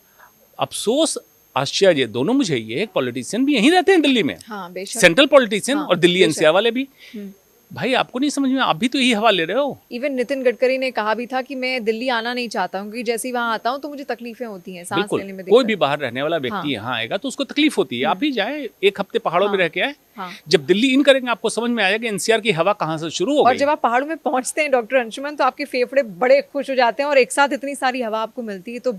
अफसोस, आश्चर्य दोनों मुझे ये, एक पॉलिटिशियन भी यहीं रहते हैं दिल्ली में, सेंट्रल पॉलिटिशियन और दिल्ली NCR वाले भी। भाई आपको नहीं समझ में, आप भी तो यही हवा ले रहे हो। इवन नितिन गडकरी ने कहा भी था कि मैं दिल्ली आना नहीं चाहता हूँ, क्योंकि जैसे ही वहाँ आता हूँ तो मुझे तकलीफें होती हैं, सांस बिल्कुल, लेने में कोई दिक्कत। भी बाहर रहने वाला व्यक्ति हाँ। यहाँ आएगा तो उसको तकलीफ होती है। आप ही जाए, एक हफ्ते पहाड़ों में हाँ। रह के आए, हाँ। जब दिल्ली इन करेंगे आपको समझ में आएगा कि एनसीआर की हवा कहाँ से शुरू हो और गई। जब आप पहाड़ों में पहुंचते हैं डॉक्टर अंशुमन, तो आपके फेफड़े बड़े खुश हो जाते हैं और एक साथ इतनी सारी हवा आपको मिलती है, तो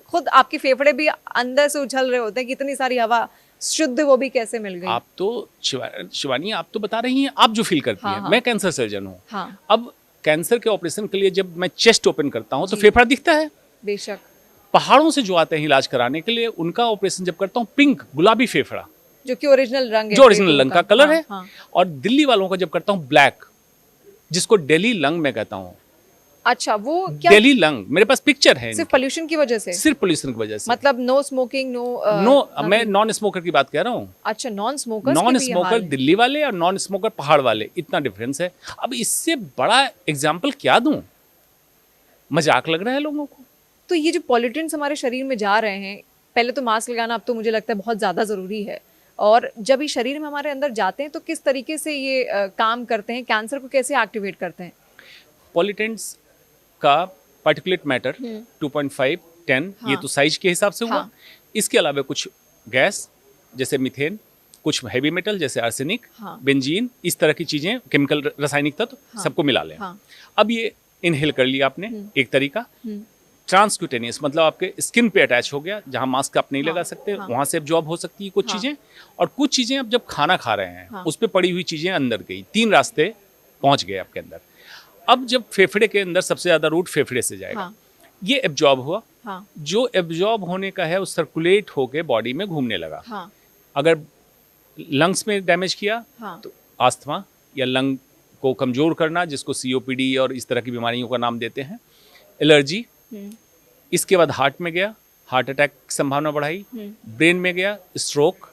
खुद आपके फेफड़े भी अंदर से उछल रहे होते हैं कि इतनी सारी हवा शुद्ध वो भी कैसे मिल गई। आप तो शिवानी, आप तो बता रही हैं आप जो फील करती हाँ, हैं। हाँ। मैं कैंसर सर्जन हूँ। हाँ। अब कैंसर के ऑपरेशन के लिए जब मैं चेस्ट ओपन करता हूँ तो फेफड़ा दिखता है। बेशक। पहाड़ों से जो आते हैं इलाज कराने के लिए, उनका ऑपरेशन जब करता हूँ, पिंक गुलाबी फेफड़ा, जो कि ओरिजिनल रंग है, जो ओरिजिनल रंग का कलर हाँ, है। हाँ। और दिल्ली वालों का जब करता हूँ ब्लैक, जिसको दिल्ली लंग मैं कहता हूँ। अच्छा, वो क्या दिल्ली लंग, मेरे पास पिक्चर है सिर्फ पोल्यूशन की वजह से? सिर्फ पोल्यूशन की वजह से। मतलब नो स्मोकिंग, नो, मैं नॉन स्मोकर की बात कह रहा हूँ। अच्छा, non smoker. Non smoker Delhi वाले और नॉन स्मोकर पहाड़ वाले, इतना डिफरेंस है। अब इससे बड़ा एग्जाम्पल क्या दूं, मजाक लग रहा है लोगों को। तो ये जो पॉल्यूटेंट्स हमारे शरीर में जा रहे हैं, पहले तो मास्क लगाना अब तो मुझे लगता है बहुत ज़्यादा ज़रूरी है, और जब ये शरीर में हमारे अंदर जाते हैं तो किस तरीके से ये काम करते हैं, कैंसर को कैसे एक्टिवेट करते हैं? पॉल्यूटेंट्स का पार्टिकुलेट मैटर 2.5, 10, ये तो साइज के हिसाब से हुआ। हाँ। इसके अलावा कुछ गैस जैसे मीथेन, कुछ हैवी मेटल जैसे आर्सेनिक, हाँ। बेंजीन, इस तरह की चीजें, केमिकल रासायनिक तत्व सबको मिला लें। हाँ। अब ये इनहेल कर लिया आपने, एक तरीका। ट्रांसक्यूटेनियस मतलब आपके स्किन पे अटैच हो गया, जहां मास्क आप नहीं लगा सकते, वहां से एब्जॉर्ब हो सकती है कुछ चीजें। और कुछ चीजें अब जब खाना खा रहे हैं उस पर पड़ी हुई चीजें अंदर गई, 3 रास्ते पहुंच गए आपके अंदर। अब जब फेफड़े के अंदर सबसे ज्यादा रूट फेफड़े से जाएगा, ये एब्जॉर्ब हुआ। जो एब्जॉर्ब होने का है वो सर्कुलेट होके बॉडी में घूमने लगा। अगर लंग्स में डैमेज किया तो आस्थमा या लंग को कमजोर करना, जिसको सीओपीडी और इस तरह की बीमारियों का नाम देते हैं, एलर्जी। इसके बाद हार्ट में गया, हार्ट अटैक की संभावना बढ़ाई। ब्रेन में गया, स्ट्रोक।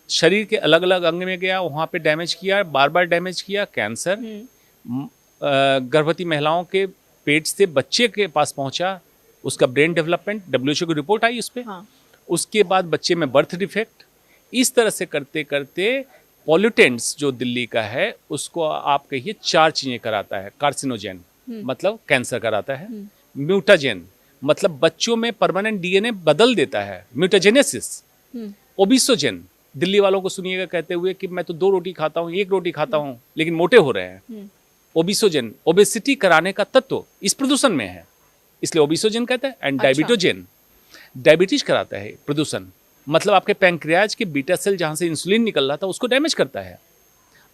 शरीर के अलग अलग अंग में गया, वहाँ पे डैमेज किया, बार बार डैमेज किया, कैंसर। गर्भवती महिलाओं के पेट से बच्चे के पास पहुंचा, उसका ब्रेन डेवलपमेंट, WHO की रिपोर्ट आई उस पर। उसके बाद बच्चे में बर्थ डिफेक्ट। इस तरह से करते करते पॉल्यूटेंट्स जो दिल्ली का है उसको आप कहिए 4 चीजें कराता है। कार्सिनोजेन मतलब कैंसर कराता है। म्यूटाजेन मतलब बच्चों में परमानेंट DNA बदल देता है, म्यूटाजेनेसिस। ओबिसोजेन, दिल्ली वालों को सुनिएगा कहते हुए कि मैं तो 2 रोटी खाता हूँ, 1 रोटी खाता हूँ, लेकिन मोटे हो रहे हैं। ओबिसोजेन, ओबेसिटी कराने का तत्व इस प्रदूषण में है, इसलिए ओबिसोजेन कहता है। एंड डायबिटोजेन, डायबिटीज कराता है प्रदूषण, मतलब आपके पैंक्रियाज के बीटा सेल जहां से इंसुलिन निकल रहा था उसको डैमेज करता है।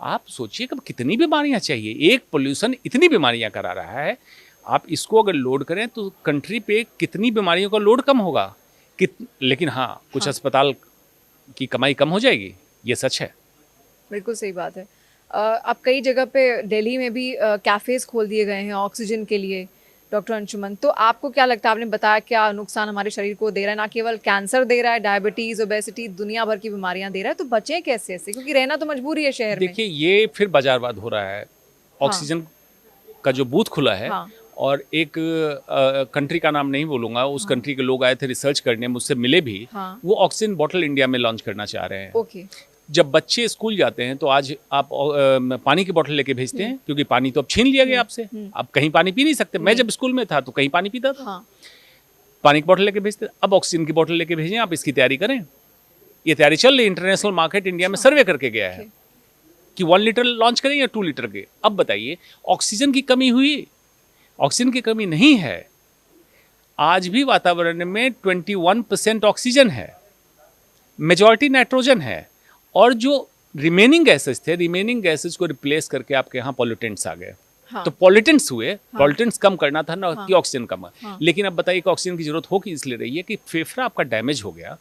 आप सोचिए कि कितनी बीमारियां चाहिए, एक पोल्यूशन इतनी बीमारियां करा रहा है। आप इसको अगर लोड करें तो कंट्री पे कितनी बीमारियों का लोड कम होगा। लेकिन हाँ, कुछ अस्पताल की कमाई कम हो जाएगी, ये सच है। बिल्कुल सही बात है। अब कई जगह पे दिल्ली में भी कैफ़ेज़ खोल दिए गए हैं ऑक्सीजन के लिए डॉक्टर अंशुमन, तो आपको क्या लगता है, आपने बताया क्या नुकसान हमारे शरीर को दे रहा है, ना केवल कैंसर दे रहा है, डायबिटीज़, ओबेसिटी, दुनिया भर की बीमारियां दे रहा है, तो बचें कैसे ऐसे, क्योंकि रहना तो मजबूरी है शहर में। देखिए, ये फिर बाजारवाद हो रहा है। ऑक्सीजन का जो बूथ खुला है, और एक कंट्री का नाम नहीं बोलूंगा, उस कंट्री के लोग आए थे रिसर्च करने, मुझसे मिले भी। वो ऑक्सीजन बॉटल इंडिया में लॉन्च करना चाह रहे हैं। जब बच्चे स्कूल जाते हैं तो आज आप पानी की बोतल लेके भेजते हैं, क्योंकि पानी तो अब छीन लिया गया आपसे, आप कहीं पानी पी नहीं सकते। मैं जब स्कूल में था तो कहीं पानी पीता था। पानी की बोतल लेके भेजते, अब ऑक्सीजन की बोतल लेके भेजें, आप इसकी तैयारी करें। ये तैयारी चल रही, इंटरनेशनल मार्केट इंडिया में सर्वे करके गया है कि 1 लीटर लॉन्च करें या 2 लीटर के। अब बताइए, ऑक्सीजन की कमी हुई? ऑक्सीजन की कमी नहीं है। आज भी वातावरण में 21% ऑक्सीजन है, मेजॉरिटी नाइट्रोजन है, और जो रिमेनिंग गैसेस थे, रिमेनिंग गैसेस को रिप्लेस करके आपके यहाँ पॉल्यूटेंट्स आ गए। तो पॉल्यूटेंट्स हुए, पॉल्यूटेंट्स कम करना था ना कि ऑक्सीजन कम। लेकिन अब बताइए कि ऑक्सीजन की जरूरत होगी इसलिए रही है कि फेफड़ा आपका डैमेज हो गया।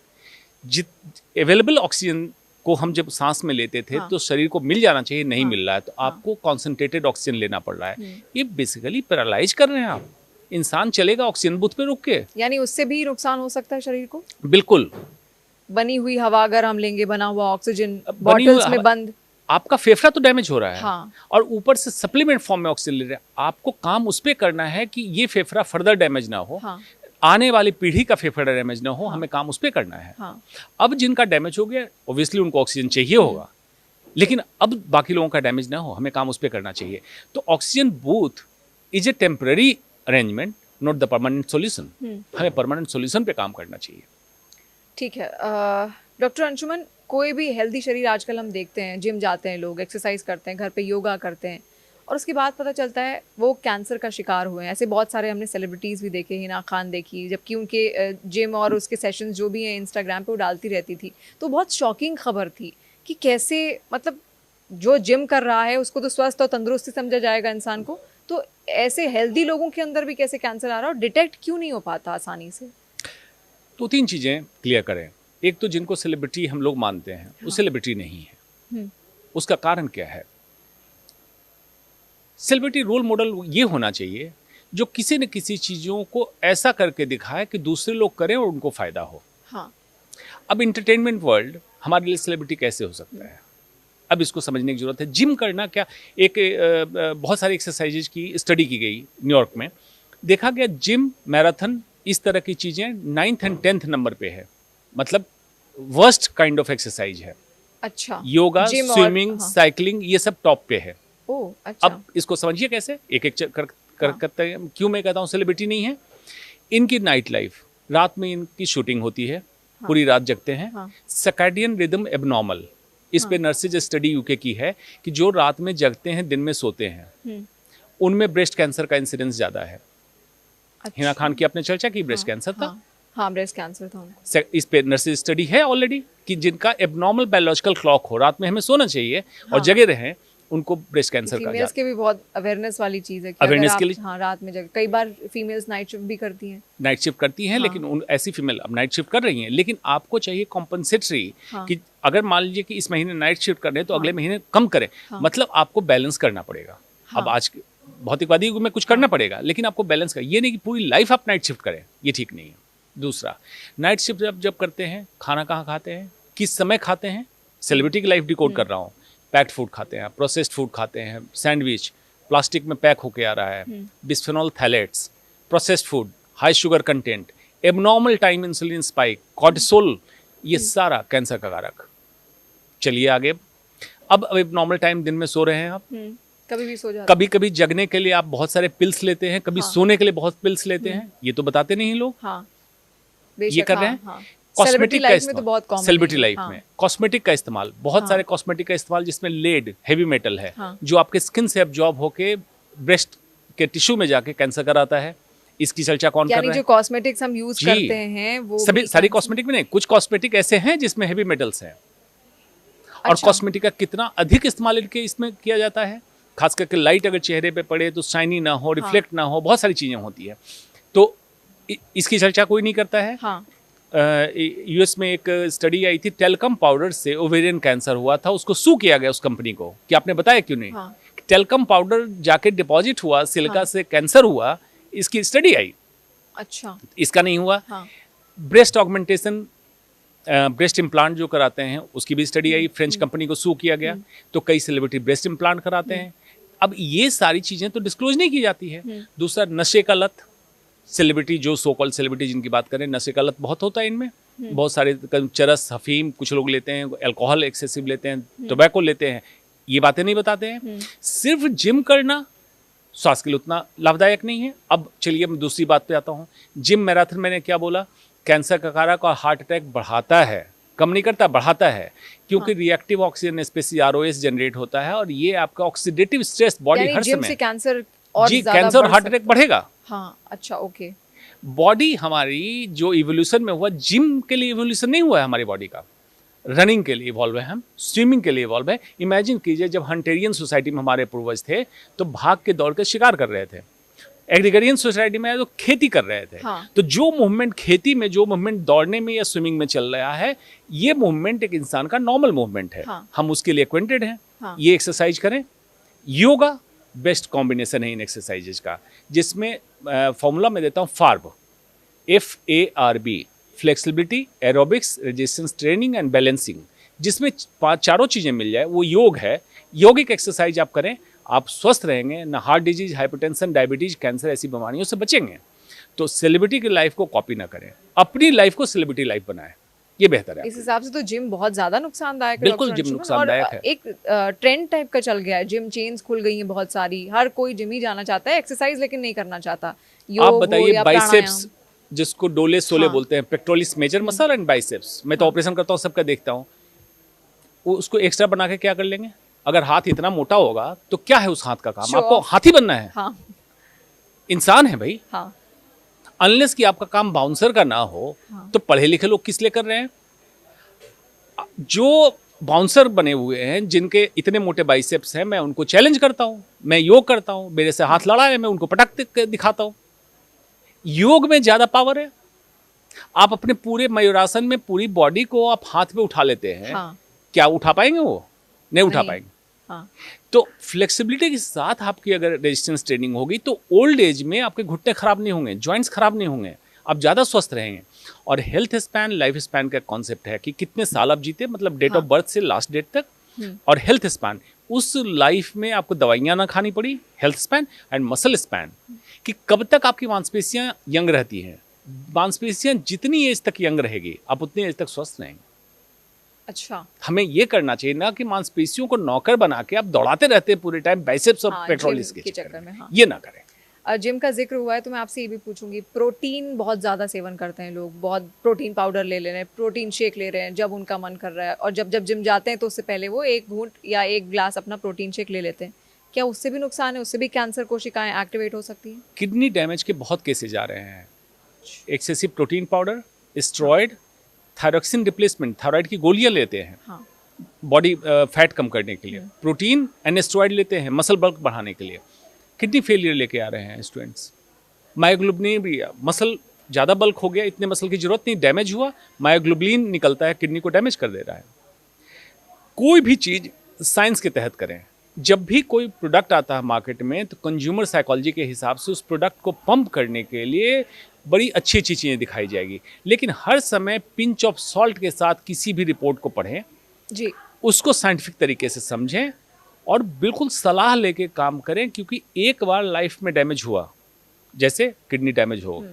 अवेलेबल ऑक्सीजन को हम जब सांस में लेते थे तो शरीर को मिल जाना चाहिए, नहीं मिल रहा है, तो आपको कॉन्सेंट्रेटेड ऑक्सीजन लेना पड़ रहा है। ये बेसिकली पैरालाइज कर रहे हैं आप। इंसान चलेगा ऑक्सीजन बूथ पे रुक के, यानी उससे भी नुकसान हो सकता है शरीर को। बिल्कुल। बनी हुई हवा अगर हम लेंगे, बना हुआ ऑक्सीजन बॉटल्स में बंद, आपका फेफड़ा तो डैमेज हो रहा है। और ऊपर से सप्लीमेंट फॉर्म में ऑक्सीजन ले रहे हैं। आपको काम उस पे करना है कि ये फेफड़ा फर्दर डैमेज ना हो, आने वाली पीढ़ी का फेफड़ा डैमेज ना हो। हमें काम उस पे करना है। अब जिनका डैमेज हो गया, ऑब्वियसली उनको ऑक्सीजन चाहिए होगा। लेकिन अब बाकी लोगों का डैमेज ना हो, हमें काम उस पर करना चाहिए। तो oxygen booth is a temporary arrangement, not the permanent solution. हमें परमानेंट सॉल्यूशन पे काम करना चाहिए। ठीक है डॉक्टर अंशुमन, कोई भी हेल्दी शरीर आजकल हम देखते हैं, जिम जाते हैं लोग, एक्सरसाइज करते हैं, घर पे योगा करते हैं, और उसके बाद पता चलता है वो कैंसर का शिकार हुए हैं। ऐसे बहुत सारे हमने सेलिब्रिटीज़ भी देखे, हिना खान देखी, जबकि उनके जिम और उसके सेशंस जो भी हैं इंस्टाग्राम पे वो डालती रहती थी, तो बहुत शॉकिंग खबर थी कि कैसे, मतलब जो जिम कर रहा है उसको तो स्वस्थ और तंदुरुस्ती समझा जाएगा इंसान को, तो ऐसे हेल्दी लोगों के अंदर भी कैसे कैंसर आ रहा है और डिटेक्ट क्यों नहीं हो पाता आसानी से? तो 3 चीज़ें क्लियर करें। एक तो जिनको सेलिब्रिटी हम लोग मानते हैं वो सेलिब्रिटी नहीं है। उसका कारण क्या है? सेलिब्रिटी रोल मॉडल ये होना चाहिए जो किसी न किसी चीज़ों को ऐसा करके दिखाए कि दूसरे लोग करें और उनको फ़ायदा हो। हाँ। अब इंटरटेनमेंट वर्ल्ड हमारे लिए सेलिब्रिटी कैसे हो सकता है, अब इसको समझने की जरूरत है। जिम करना क्या, एक बहुत सारी एक्सरसाइजेज की स्टडी की गई न्यूयॉर्क में, देखा गया जिम, मैराथन, इस तरह की चीज़ें 9th and 10th नंबर पे है, मतलब वर्स्ट काइंड ऑफ एक्सरसाइज है। अच्छा। योगा, स्विमिंग, साइकिलिंग, ये सब टॉप पे है। अच्छा। अब इसको समझिए कैसे, एक एक करते हैं। क्यों मैं कहता हूँ सेलिब्रिटी नहीं है? इनकी नाइट लाइफ, रात में इनकी शूटिंग होती है, पूरी रात जगते हैं। सर्कैडियन रिदम एबनॉर्मल, इस पे नर्सेज स्टडी यूके की है कि जो रात में जगते हैं दिन में सोते हैं उनमें ब्रेस्ट कैंसर का इंसिडेंस ज़्यादा है। अच्छा। हिना खान की आपने चर्चा की, ब्रेस्ट कैंसर था। हाँ, ब्रेस्ट कैंसर था। इस पे नर्सेज स्टडी है ऑलरेडी कि जिनका एबनॉर्मल बायोलॉजिकल क्लॉक हो, रात में हमें सोना चाहिए और जगे रहें, उनको ब्रेस्ट कैंसर का। फीमेल्स के भी बहुत अवेयरनेस वाली चीज़ है कि अवेयरनेस के लिए, हाँ, रात में जग, कई बार फीमेल्स नाइट शिफ्ट भी करती हैं। नाइट शिफ्ट करती हैं, लेकिन उन ऐसी फीमेल अब नाइट शिफ्ट कर रही हैं, लेकिन आपको चाहिए कॉम्पनसेटरी कि अगर मान लीजिए कि इस महीने नाइट शिफ्ट कर रहे हैं तो अगले महीने कम करें। मतलब आपको बैलेंस करना पड़ेगा। अब आज भौतिकवादी युग में कुछ करना पड़ेगा, लेकिन आपको बैलेंस कर, ये नहीं कि पूरी लाइफ आप नाइट शिफ्ट करें, ये ठीक नहीं है। दूसरा, नाइट शिफ्ट जब करते हैं, खाना कहाँ खाते हैं, किस समय खाते हैं, सेलिब्रिटी की लाइफ डिकोड कर रहा हूँ। पैक्ड फूड खाते हैं, प्रोसेस्ड फूड खाते हैं, सैंडविच प्लास्टिक में पैक होके आ रहा है, bisphenol phthalates, processed food, high sugar content, abnormal time insulin spike, cortisol, ये सारा कैंसर का कारक। चलिए आगे। अब एबनॉर्मल टाइम दिन में सो रहे हैं आप, कभी भी सो जाते हैं, कभी कभी जगने के लिए आप बहुत सारे पिल्स लेते हैं, कभी सोने के लिए बहुत पिल्स लेते हैं, ये तो बताते नहीं लोग। हाँ, ये कर रहे हैं। कॉस्मेटिक लाइफ में तो बहुत कॉमन है। सेलिब्रिटी लाइफ में कॉस्मेटिक का इस्तेमाल, बहुत सारे कॉस्मेटिक का इस्तेमाल जिसमें लेड, हेवी मेटल है, जो आपके स्किन से एब्जॉर्ब होके ब्रेस्ट के टिश्यू में जाके कैंसर कराता है। इसकी चर्चा कौन कर रहा है? जो कॉस्मेटिक्स हम यूज करते हैं वो सभी, सारी कॉस्मेटिक में नहीं, कुछ कॉस्मेटिक ऐसे हैं जिसमें हेवी मेटल्स हैं। और कॉस्मेटिक का कितना अधिक इस्तेमाल इनके इसमें किया जाता है, खास करके लाइट अगर चेहरे पे पड़े तो शाइनी ना हो, रिफ्लेक्ट ना हो, बहुत सारी चीजें होती है। तो इसकी चर्चा कोई नहीं करता है। यूएस में एक स्टडी आई थी, टेल्कम पाउडर से ओवेरियन कैंसर हुआ था, उसको सू किया गया उस कंपनी को कि आपने बताया क्यों नहीं। टेल्कम पाउडर जाके डिपॉजिट हुआ, सिलिका से कैंसर हुआ, इसकी स्टडी आई। अच्छा, इसका नहीं हुआ। ब्रेस्ट ऑगमेंटेशन, ब्रेस्ट इम्प्लांट जो कराते हैं उसकी भी स्टडी आई, फ्रेंच कंपनी को सू किया गया, तो कई सेलिब्रिटी ब्रेस्ट इम्प्लांट कराते हैं। अब ये सारी चीजें तो डिस्क्लोज नहीं की जाती है। दूसरा, नशे का लत, सेलिब्रिटी जो सो कॉल्ड सेलिब्रिटी जिनकी बात करें, नशे का लत बहुत होता है इनमें। बहुत सारे चरस, अफीम कुछ लोग लेते हैं, अल्कोहल एक्सेसिव लेते हैं, टोबैको लेते हैं, ये बातें नहीं बताते हैं। सिर्फ जिम करना स्वास्थ्य के लिए उतना लाभदायक नहीं है। अब चलिए मैं दूसरी बात पे आता हूँ। जिम, मैराथन, मैंने क्या बोला, कैंसर का कारक और हार्ट अटैक बढ़ाता है, कम नहीं करता, बढ़ाता है, क्योंकि reactive oxygen species ROS generate होता है और ये आपका ऑक्सीडेटिव स्ट्रेस बॉडी हर समय कैंसर और हार्ट अटैक बढ़ेगा। हाँ, अच्छा, ओके। बॉडी हमारी जो इवोल्यूशन में हुआ, जिम के लिए इवोल्यूशन नहीं हुआ है हमारी बॉडी का, रनिंग के लिए इवॉल्व है हम, स्विमिंग के लिए इवॉल्व है। इमेजिन कीजिए जब हंटेरियन सोसाइटी में हमारे पूर्वज थे तो भाग के दौड़ के शिकार कर रहे थे, एग्रीकरियन सोसाइटी में तो खेती कर रहे थे। तो जो मूवमेंट खेती में, जो मूवमेंट दौड़ने में या स्विमिंग में चल रहा है, ये मूवमेंट एक इंसान का नॉर्मल मूवमेंट है। हम उसके लिए एक्वेंटेड हैं। ये एक्सरसाइज करें। योगा बेस्ट कॉम्बिनेशन है इन एक्सरसाइजेज का, जिसमें फॉर्मूला मैं देता हूँ FARB, flexibility, aerobics, resistance training and balancing, जिसमें चारों चीज़ें मिल जाए, वो योग है। योगिक एक्सरसाइज आप करें, आप स्वस्थ रहेंगे, ना heart disease, hypertension, diabetes, cancer ऐसी बीमारियों से बचेंगे। तो सेलिब्रिटी की लाइफ को कॉपी ना करें, अपनी लाइफ को सेलिब्रिटी लाइफ बनाएं। ये बेहतर है। इस हिसाब से तो जिम बहुत ज्यादा नुकसानदायक है बिल्कुल, डॉक्टर जिम अंशुमन। नुकसानदायक और है। एक ट्रेंड टाइप का चल गया है, जिम चेन्स खुल गई हैं बहुत सारी, हर कोई जिम ही जाना चाहता है, एक्सरसाइज लेकिन नहीं करना चाहता। आप योग हो बताइए, या बाइसेप्स प्राणायाम। जिसको डोले सोले हाँ। बोलते हैं, pectoralis major muscle and biceps, मैं तो हाँ। ऑपरेशन करता हूँ, सबका देखता हूँ, वो उसको एक्स्ट्रा बना के क्या कर लेंगे? अगर हाथ इतना मोटा होगा तो क्या है उस हाथ का काम? Show आपको off। हाथी बनना है? हाँ इंसान है भाई। हाँ अनलेस कि आपका काम बाउंसर का ना हो, हाँ। तो पढ़े लिखे लोग किस लिए कर रहे हैं? जो बाउंसर बने हुए हैं, जिनके इतने मोटे बाइसेप्स हैं, मैं उनको चैलेंज करता हूं, मैं योग करता हूं, मेरे से हाथ लड़ा है, मैं उनको पटक के दिखाता हूं। योग में ज्यादा पावर है। आप अपने पूरे मयूरासन में पूरी बॉडी को आप हाथ में उठा लेते हैं, हाँ क्या उठा पाएंगे? वो नहीं उठा नहीं। पाएंगे। हाँ तो फ्लेक्सिबिलिटी के साथ आपकी अगर रेजिस्टेंस ट्रेनिंग होगी तो ओल्ड एज में आपके घुटने खराब नहीं होंगे, जॉइंट्स खराब नहीं होंगे, आप ज़्यादा स्वस्थ रहेंगे। और हेल्थ स्पैन, लाइफ स्पैन का कॉन्सेप्ट है कि कितने साल आप जीते, मतलब डेट ऑफ हाँ। बर्थ से लास्ट डेट तक। और हेल्थ स्पैन, उस लाइफ में आपको दवाइयाँ ना खानी पड़ी। Health span and muscle span, कि कब तक आपकी मांसपेशियाँ यंग रहती हैं। मांसपेशियाँ जितनी एज तक यंग रहेगी, आप उतनी एज तक स्वस्थ रहेंगे। अच्छा। हमें ये करना चाहिए ना कि मांसपेशियों को नौकर बना के आप दौड़ाते रहते हैं पूरे टाइम बाइसेप्स और हाँ, पेट्रोलिस जिम के के चक्कर में। हाँ। ये ना करें। जिम का जिक्र हुआ है तो मैं आपसे ये भी पूछूंगी, प्रोटीन बहुत ज़्यादा सेवन करते हैं लोग, बहुत प्रोटीन पाउडर ले रहे हैं, प्रोटीन शेक ले रहे हैं जब उनका मन कर रहा है, और जब जब जिम जाते हैं तो उससे पहले वो एक घूंट या एक ग्लास अपना प्रोटीन शेक ले लेते हैं। क्या उससे भी नुकसान है? उससे भी कैंसर कोशिकाएं एक्टिवेट हो सकती हैं? किडनी डैमेज के बहुत केसेज आ रहे हैं। Excessive protein powder, steroid, thyroxine replacement, thyroid की गोलियां लेते हैं हाँ बॉडी फैट कम करने के लिए, प्रोटीन एंड स्टेरॉयड लेते हैं मसल बल्क बढ़ाने के लिए, किडनी फेलियर लेके आ रहे हैं स्टूडेंट्स। मायोग्लोबिन भी, मसल ज़्यादा बल्क हो गया, इतने मसल की जरूरत नहीं, डैमेज हुआ, मायोग्लोबिन निकलता है, किडनी को डैमेज कर दे रहा है। कोई भी चीज़ साइंस के तहत करें। जब भी कोई प्रोडक्ट आता है मार्केट में तो कंज्यूमर साइकोलॉजी के हिसाब से उस प्रोडक्ट को पंप करने के लिए बड़ी अच्छी अच्छी चीज़ें दिखाई जाएगी, लेकिन हर समय पिंच ऑफ सॉल्ट के साथ किसी भी रिपोर्ट को पढ़ें जी, उसको साइंटिफिक तरीके से समझें और बिल्कुल सलाह लेके काम करें। क्योंकि एक बार लाइफ में डैमेज हुआ, जैसे किडनी डैमेज हो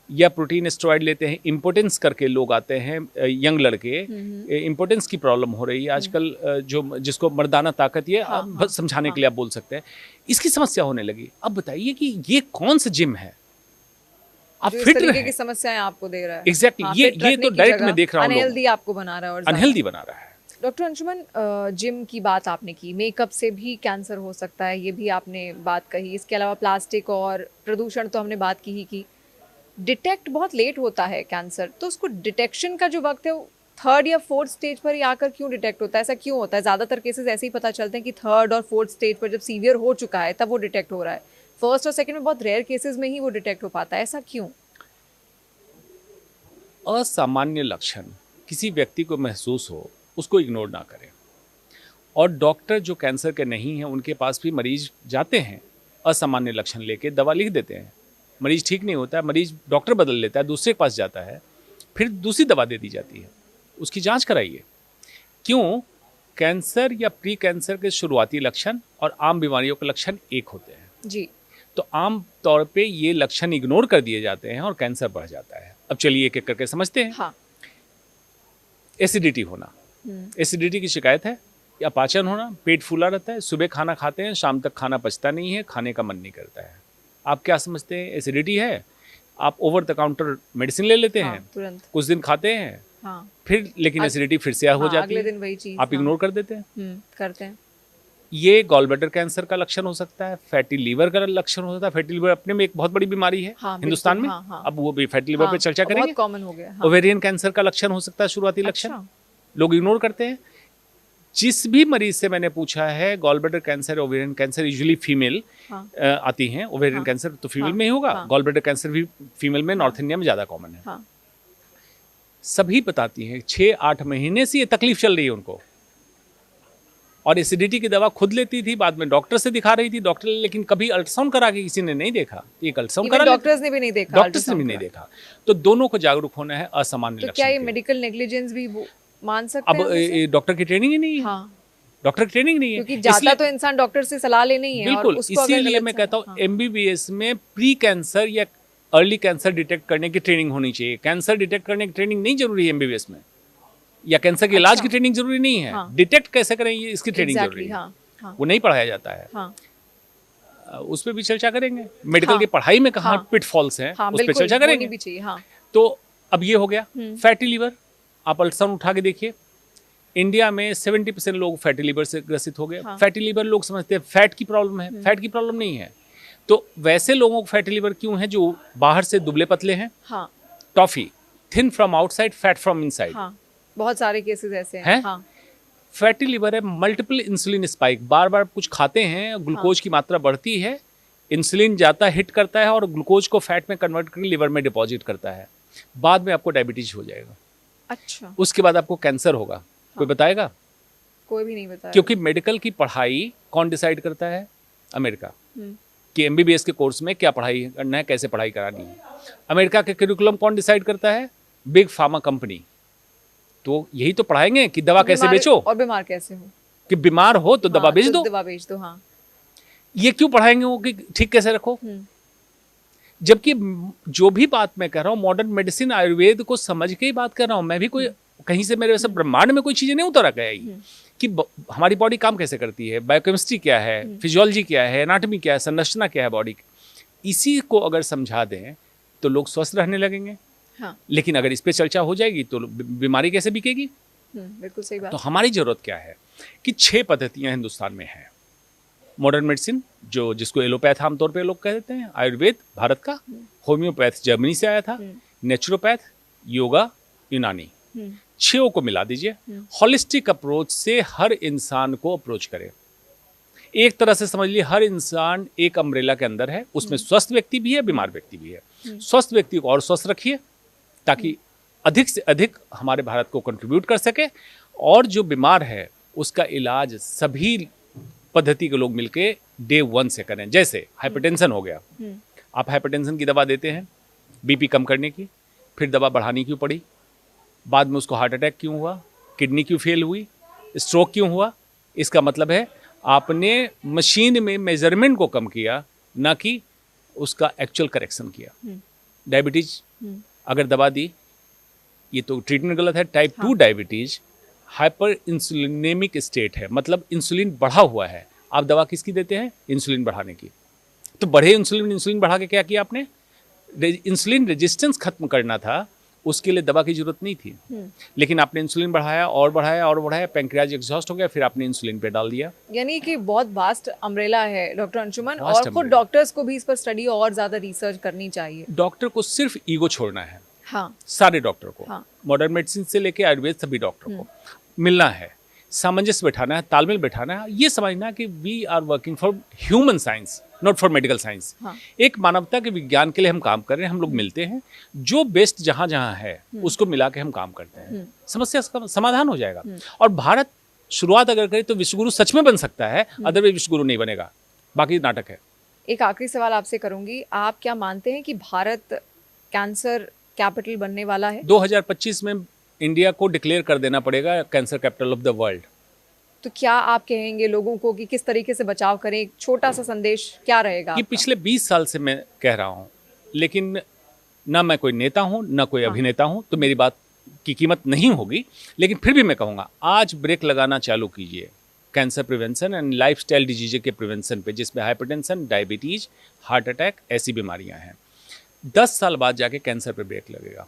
या प्रोटीन स्टेरॉयड लेते हैं, इम्पोर्टेंस करके लोग आते हैं, यंग लड़के, इम्पोर्टेंस की प्रॉब्लम हो रही है आजकल, जो जिसको मर्दाना ताकत, ये हाँ, बस समझाने के लिए आप बोल सकते हैं, इसकी समस्या होने लगी। अब बताइए कि ये कौन सा जिम है? आप जो इस फिट तरीके रहें। की समस्याएं आपको दे रहा है। एग्जैक्टली, हाँ, ये fit ये रखने तो की डायरेक्ट जगह मैं देख रहा हूँ, अनहेल्दी आपको बना रहा है और ज़्यादा। अनहेल्दी बना रहा है। डॉक्टर अंशुमन, जिम की बात आपने की, मेकअप से भी कैंसर हो सकता है, ये भी आपने बात कही। इसके अलावा प्लास्टिक और प्रदूषण तो हमने बात की ही की। डिटेक्ट बहुत लेट होता है कैंसर, तो उसको डिटेक्शन का जो वक्त है वो थर्ड या फोर्थ स्टेज पर ही आकर क्यों डिटेक्ट होता है? ऐसा क्यों होता है? ज़्यादातर केसेस ऐसे ही पता चलते हैं कि थर्ड और फोर्थ स्टेज पर जब सीवियर हो चुका है तब वो डिटेक्ट हो रहा है। फर्स्ट और सेकंड में बहुत रेयर केसेस में ही वो डिटेक्ट हो पाता है, ऐसा क्यों? असामान्य लक्षण किसी व्यक्ति को महसूस हो, उसको इग्नोर ना करें। और डॉक्टर जो कैंसर के नहीं हैं उनके पास भी मरीज जाते हैं, असामान्य लक्षण लेके दवा लिख देते हैं, मरीज ठीक नहीं होता है, मरीज डॉक्टर बदल लेता है, दूसरे के पास जाता है, फिर दूसरी दवा दे दी जाती है। उसकी जांच कराइए। क्यों? कैंसर या प्री कैंसर के शुरुआती लक्षण और आम बीमारियों के लक्षण एक होते हैं जी। तो आम तौर पे ये लक्षण इग्नोर कर दिए जाते हैं और कैंसर बढ़ जाता है। अब चलिए एक एक करके समझते हैं। हाँ। एसिडिटी होना, एसिडिटी की शिकायत है, या अपाचन होना, पेट फूला रहता है, सुबह खाना खाते हैं, शाम तक खाना पचता नहीं है, खाने का मन नहीं करता है। आप क्या समझते हैं? एसिडिटी है, आप ओवर द काउंटर मेडिसिन ले लेते हाँ, हैं, तुरंत। कुछ दिन खाते हैं, हाँ। फिर लेकिन एसिडिटी फिर से हो हाँ, जाती अगले है, दिन वही चीज। आप इग्नोर कर देते हैं। करते हैं। ये गॉल ब्लैडर कैंसर का लक्षण हो सकता है, फैटी लीवर का लक्षण हो सकता है। फैटी लीवर अपने में एक बहुत बड़ी बीमारी है हाँ, हिंदुस्तान में। हाँ, हाँ। अब वो भी फैटी लीवर पे चर्चा करेंगे। बहुत कॉमन हो गया। हाँ। ओवेरियन कैंसर का लक्षण हो सकता है, शुरुआती लक्षण। अच्छा। लोग इग्नोर करते हैं। जिस भी मरीज से मैंने पूछा है gall bladder cancer, ovarian cancer, usually female आती हैं। ओवेरियन कैंसर तो फीमेल में ही होगा, गॉल ब्लैडर कैंसर भी फीमेल में, नॉर्थ इंडिया में ज्यादा कॉमन है। सभी बताती हैं 6-8 महीने से ये तकलीफ चल रही है उनको, और एसिडिटी की दवा खुद लेती थी, बाद में डॉक्टर से दिखा रही थी, डॉक्टर लेकिन कभी अल्ट्रासाउंड करा के किसी ने नहीं देखा। एक अल्ट्रासाउंड करा, डॉक्टर्स ने भी नहीं देखा, डॉक्टर्स ने भी नहीं देखा। तो दोनों को जागरूक होना है असामान्य लक्षण। क्या ये मेडिकल नेग्लिजेंस भी मान सकते हैं? अब डॉक्टर की ट्रेनिंग ही नहीं है। हाँ। डॉक्टर की ट्रेनिंग नहीं है, क्योंकि जाता तो इंसान डॉक्टर से सलाह लेने ही है। बिल्कुल, और उसको इसीलिए मैं कहता हूँ एमबीबीएस में प्री कैंसर या अर्ली कैंसर डिटेक्ट करने की ट्रेनिंग होनी चाहिए। कैंसर डिटेक्ट करने की ट्रेनिंग नहीं जरूरी है एमबीबीएस में। या कैंसर के इलाज अच्छा। की ट्रेनिंग जरूरी नहीं है, हाँ। डिटेक्ट कैसे करें ये इसकी ट्रेनिंग Exactly, जरूरी है। हाँ, हाँ, वो नहीं पढ़ाया जाता है। हाँ, उस पर भी चर्चा करेंगे। मेडिकल हाँ, की पढ़ाई में कहाँ हाँ, पिटफॉल्स हैं, हाँ, उस पर बिल्कुल चर्चा होनी करेंगे। भी चाहिए। हाँ, तो अब ये हो गया हम्म। Fatty liver. आप अल्ट्रासाउंड उठा के देखिए, इंडिया में 70% लोग फैटी लीवर से ग्रसित हो गए। हाँ। फैटी लीवर लोग समझते हैं फैट की प्रॉब्लम है, फैट की प्रॉब्लम नहीं है। तो वैसे लोगों को फैटी लीवर क्यों है जो बाहर से दुबले पतले हैं? हाँ, toffee, thin from outside, fat from inside. हाँ, बहुत सारे केसेस ऐसे हैं। हैं? हाँ, फैटी लीवर है मल्टीपल इंसुलिन स्पाइक, बार बार कुछ खाते हैं, ग्लूकोज की मात्रा बढ़ती है, इंसुलिन जाता है, हिट करता है और ग्लूकोज को फैट में कन्वर्ट करके लिवर में डिपॉजिट करता है। बाद में आपको डायबिटीज हो जाएगा, अच्छा, उसके बाद आपको कैंसर होगा। कोई बताएगा? कोई भी नहीं बताया। क्योंकि मेडिकल की पढ़ाई कौन डिसाइड करता है? अमेरिका। हम्म, कि एमबीबीएस के कोर्स में क्या पढ़ाई करना है, कैसे पढ़ाई करानी है। अमेरिका के करिकुलम कौन डिसाइड करता है? Big pharma company. तो यही तो पढ़ाएंगे कि दवा कैसे बीमार- बेचो, और बीमार कैसे हो, कि बीमार हो तो दवा हाँ, बेच तो दो। दवा बेच दो। हाँ, ये क्यों पढ़ाएंगे वो कि ठीक कैसे रखो? हम्म, जबकि जो भी बात मैं कर रहा हूँ मॉडर्न मेडिसिन आयुर्वेद को समझ के ही बात कर रहा हूँ। मैं भी कोई कहीं से मेरे वैसे ब्रह्मांड में कोई चीजें नहीं उतरा गया ही कि हमारी बॉडी काम कैसे करती है, बायोकेमिस्ट्री क्या है, फिजियोलॉजी क्या है, एनाटॉमी क्या है, संरचना क्या है बॉडी की। इसी को अगर समझा दें तो लोग स्वस्थ रहने लगेंगे। हाँ, लेकिन अगर इस पे चर्चा हो जाएगी तो बीमारी कैसे बिकेगी? बिल्कुल सही बात। तो हमारी जरूरत क्या है कि 6 पद्धतियां हिंदुस्तान में हैं। मॉडर्न मेडिसिन जो जिसको एलोपैथ आमतौर पे लोग कह देते हैं, आयुर्वेद भारत का, होम्योपैथ जर्मनी से आया था, नेचुरोपैथ, योगा, यूनानी, 6 को मिला दीजिए। हॉलिस्टिक अप्रोच से हर इंसान को अप्रोच करें। एक तरह से समझ लीजिए हर इंसान एक अम्ब्रेला के अंदर है, उसमें स्वस्थ व्यक्ति भी है, बीमार व्यक्ति भी है। स्वस्थ व्यक्ति को और स्वस्थ रखिए ताकि अधिक से अधिक हमारे भारत को कंट्रीब्यूट कर सके, और जो बीमार है उसका इलाज सभी पद्धति के लोग मिलके डे 1 से करें। जैसे हाइपरटेंशन हो गया, आप हाइपरटेंशन की दवा देते हैं बीपी कम करने की, फिर दवा बढ़ानी क्यों पड़ी? बाद में उसको हार्ट अटैक क्यों हुआ, किडनी क्यों फेल हुई, स्ट्रोक क्यों हुआ? इसका मतलब है आपने मशीन में मेजरमेंट को कम किया, ना कि उसका एक्चुअल करेक्शन किया। डायबिटीज अगर दवा दी, ये तो ट्रीटमेंट गलत है। टाइप 2 डायबिटीज हाइपर इंसुलिनेमिक स्टेट है, मतलब इंसुलिन बढ़ा हुआ है। आप दवा किसकी देते हैं? इंसुलिन बढ़ाने की। तो बढ़े इंसुलिन बढ़ा के क्या किया आपने? इंसुलिन रेजिस्टेंस खत्म करना था, उसके लिए दवा की जरूरत नहीं थी। लेकिन आपने इंसुलिन बढ़ाया और बढ़ाया और बढ़ाया, पैंक्रियाज एग्जॉस्ट हो गया, फिर आपने इंसुलिन पे डाल दिया। यानी कि बहुत वास्ट अम्ब्रेला है डॉक्टर अंशुमन, Vast और खुद umbrella। डॉक्टर्स को भी इस पर स्टडी और ज्यादा रिसर्च करनी चाहिए। डॉक्टर को सिर्फ ईगो छोड़ना है, हाँ, सारे डॉक्टर को, हाँ। मॉडर्न मेडिसिन से लेके आयुर्वेद सभी डॉक्टर को मिलना है, सामंजस्य बैठाना है, तालमेल बैठाना है। ये समझना कि we are working for human science, not for medical science. एक मानवता के विज्ञान के लिए हम काम कर रहे हैं। हम लोग मिलते हैं, जो बेस्ट जहां जहां है उसको मिला के हम काम करते हैं, समस्या का समाधान हो जाएगा। और भारत शुरुआत अगर करे तो विश्वगुरु सच में बन सकता है, अदरवाइज विश्वगुरु नहीं बनेगा, बाकी नाटक है। एक आखिरी सवाल आपसे करूंगी, आप क्या मानते हैं कि भारत कैंसर कैपिटल बनने वाला है? 2025 में इंडिया को डिक्लेयर कर देना पड़ेगा cancer capital of the world. तो क्या आप कहेंगे लोगों को कि किस तरीके से बचाव करें? एक छोटा सा संदेश क्या रहेगा ये आपका? पिछले 20 साल से मैं कह रहा हूँ, लेकिन ना मैं कोई नेता हूँ ना कोई अभिनेता हूँ, तो मेरी बात की कीमत नहीं होगी। लेकिन फिर भी मैं कहूँगा, आज ब्रेक लगाना चालू कीजिए cancer prevention and lifestyle disease के प्रिवेंशन पे, जिसमें हाइपरटेंशन, डायबिटीज, हार्ट अटैक ऐसी बीमारियां हैं। 10 साल बाद जाके कैंसर पे ब्रेक लगेगा,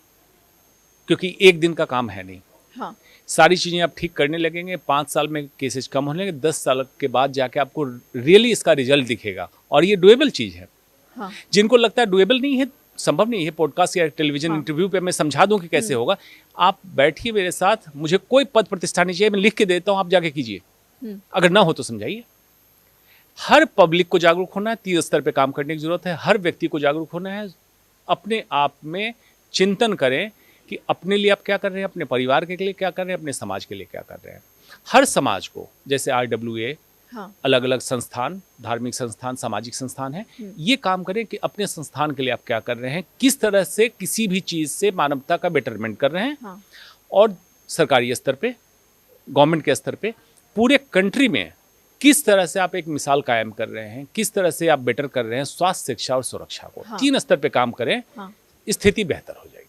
क्योंकि एक दिन का काम है नहीं। हाँ, सारी चीज़ें आप ठीक करने लगेंगे, 5 साल में केसेज कम होने लगेंगे, 10 साल के बाद जाके आपको रियली इसका रिजल्ट दिखेगा। और ये डुएबल चीज़ है। हाँ, जिनको लगता है डुएबल नहीं है, संभव नहीं है, पॉडकास्ट या टेलीविजन इंटरव्यू पे मैं समझा दूं कि कैसे होगा, आप बैठिए मेरे साथ, मुझे कोई पद प्रतिष्ठा नहीं चाहिए, मैं लिख के देता हूं, आप जाके कीजिए। अगर ना हो तो समझाइए। हर पब्लिक को जागरूक होना है, 3 स्तर पे काम करने की जरूरत है। हर व्यक्ति को जागरूक होना है। अपने आप में चिंतन करें कि अपने लिए आप क्या कर रहे हैं, अपने परिवार के लिए क्या कर रहे हैं, अपने समाज के लिए क्या कर रहे हैं। हर समाज को, जैसे RWA, हाँ, अलग अलग संस्थान, धार्मिक संस्थान, सामाजिक संस्थान है, ये काम करें कि अपने संस्थान के लिए आप क्या कर रहे हैं, किस तरह से किसी भी चीज़ से मानवता का बेटरमेंट कर रहे हैं। हाँ, और सरकारी स्तर पे, गवर्नमेंट के स्तर पे, पूरे कंट्री में किस तरह से आप एक मिसाल कायम कर रहे हैं, किस तरह से आप बेटर कर रहे हैं स्वास्थ्य, शिक्षा और सुरक्षा को। 3 स्तर पे काम करें, हाँ। स्थिति बेहतर हो जाएगी।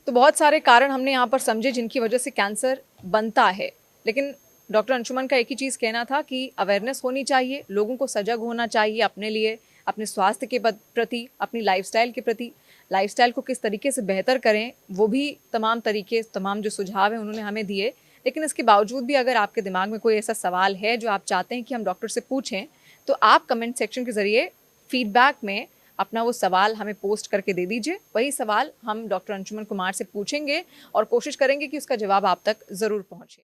तो बहुत सारे कारण हमने यहाँ पर समझे जिनकी वजह से कैंसर बनता है, लेकिन डॉक्टर अंशुमन का एक ही चीज़ कहना था कि अवेयरनेस होनी चाहिए, लोगों को सजग होना चाहिए अपने लिए, अपने स्वास्थ्य के प्रति, अपनी लाइफस्टाइल के प्रति, लाइफस्टाइल को किस तरीके से बेहतर करें, वो भी तमाम जो सुझाव हैं उन्होंने हमें दिए। लेकिन इसके बावजूद भी अगर आपके दिमाग में कोई ऐसा सवाल है जो आप चाहते हैं कि हम डॉक्टर से पूछें, तो आप कमेंट सेक्शन के ज़रिए फीडबैक में अपना वो सवाल हमें पोस्ट करके दे दीजिए। वही सवाल हम डॉक्टर अंशुमन कुमार से पूछेंगे और कोशिश करेंगे कि उसका जवाब आप तक ज़रूर पहुँचे।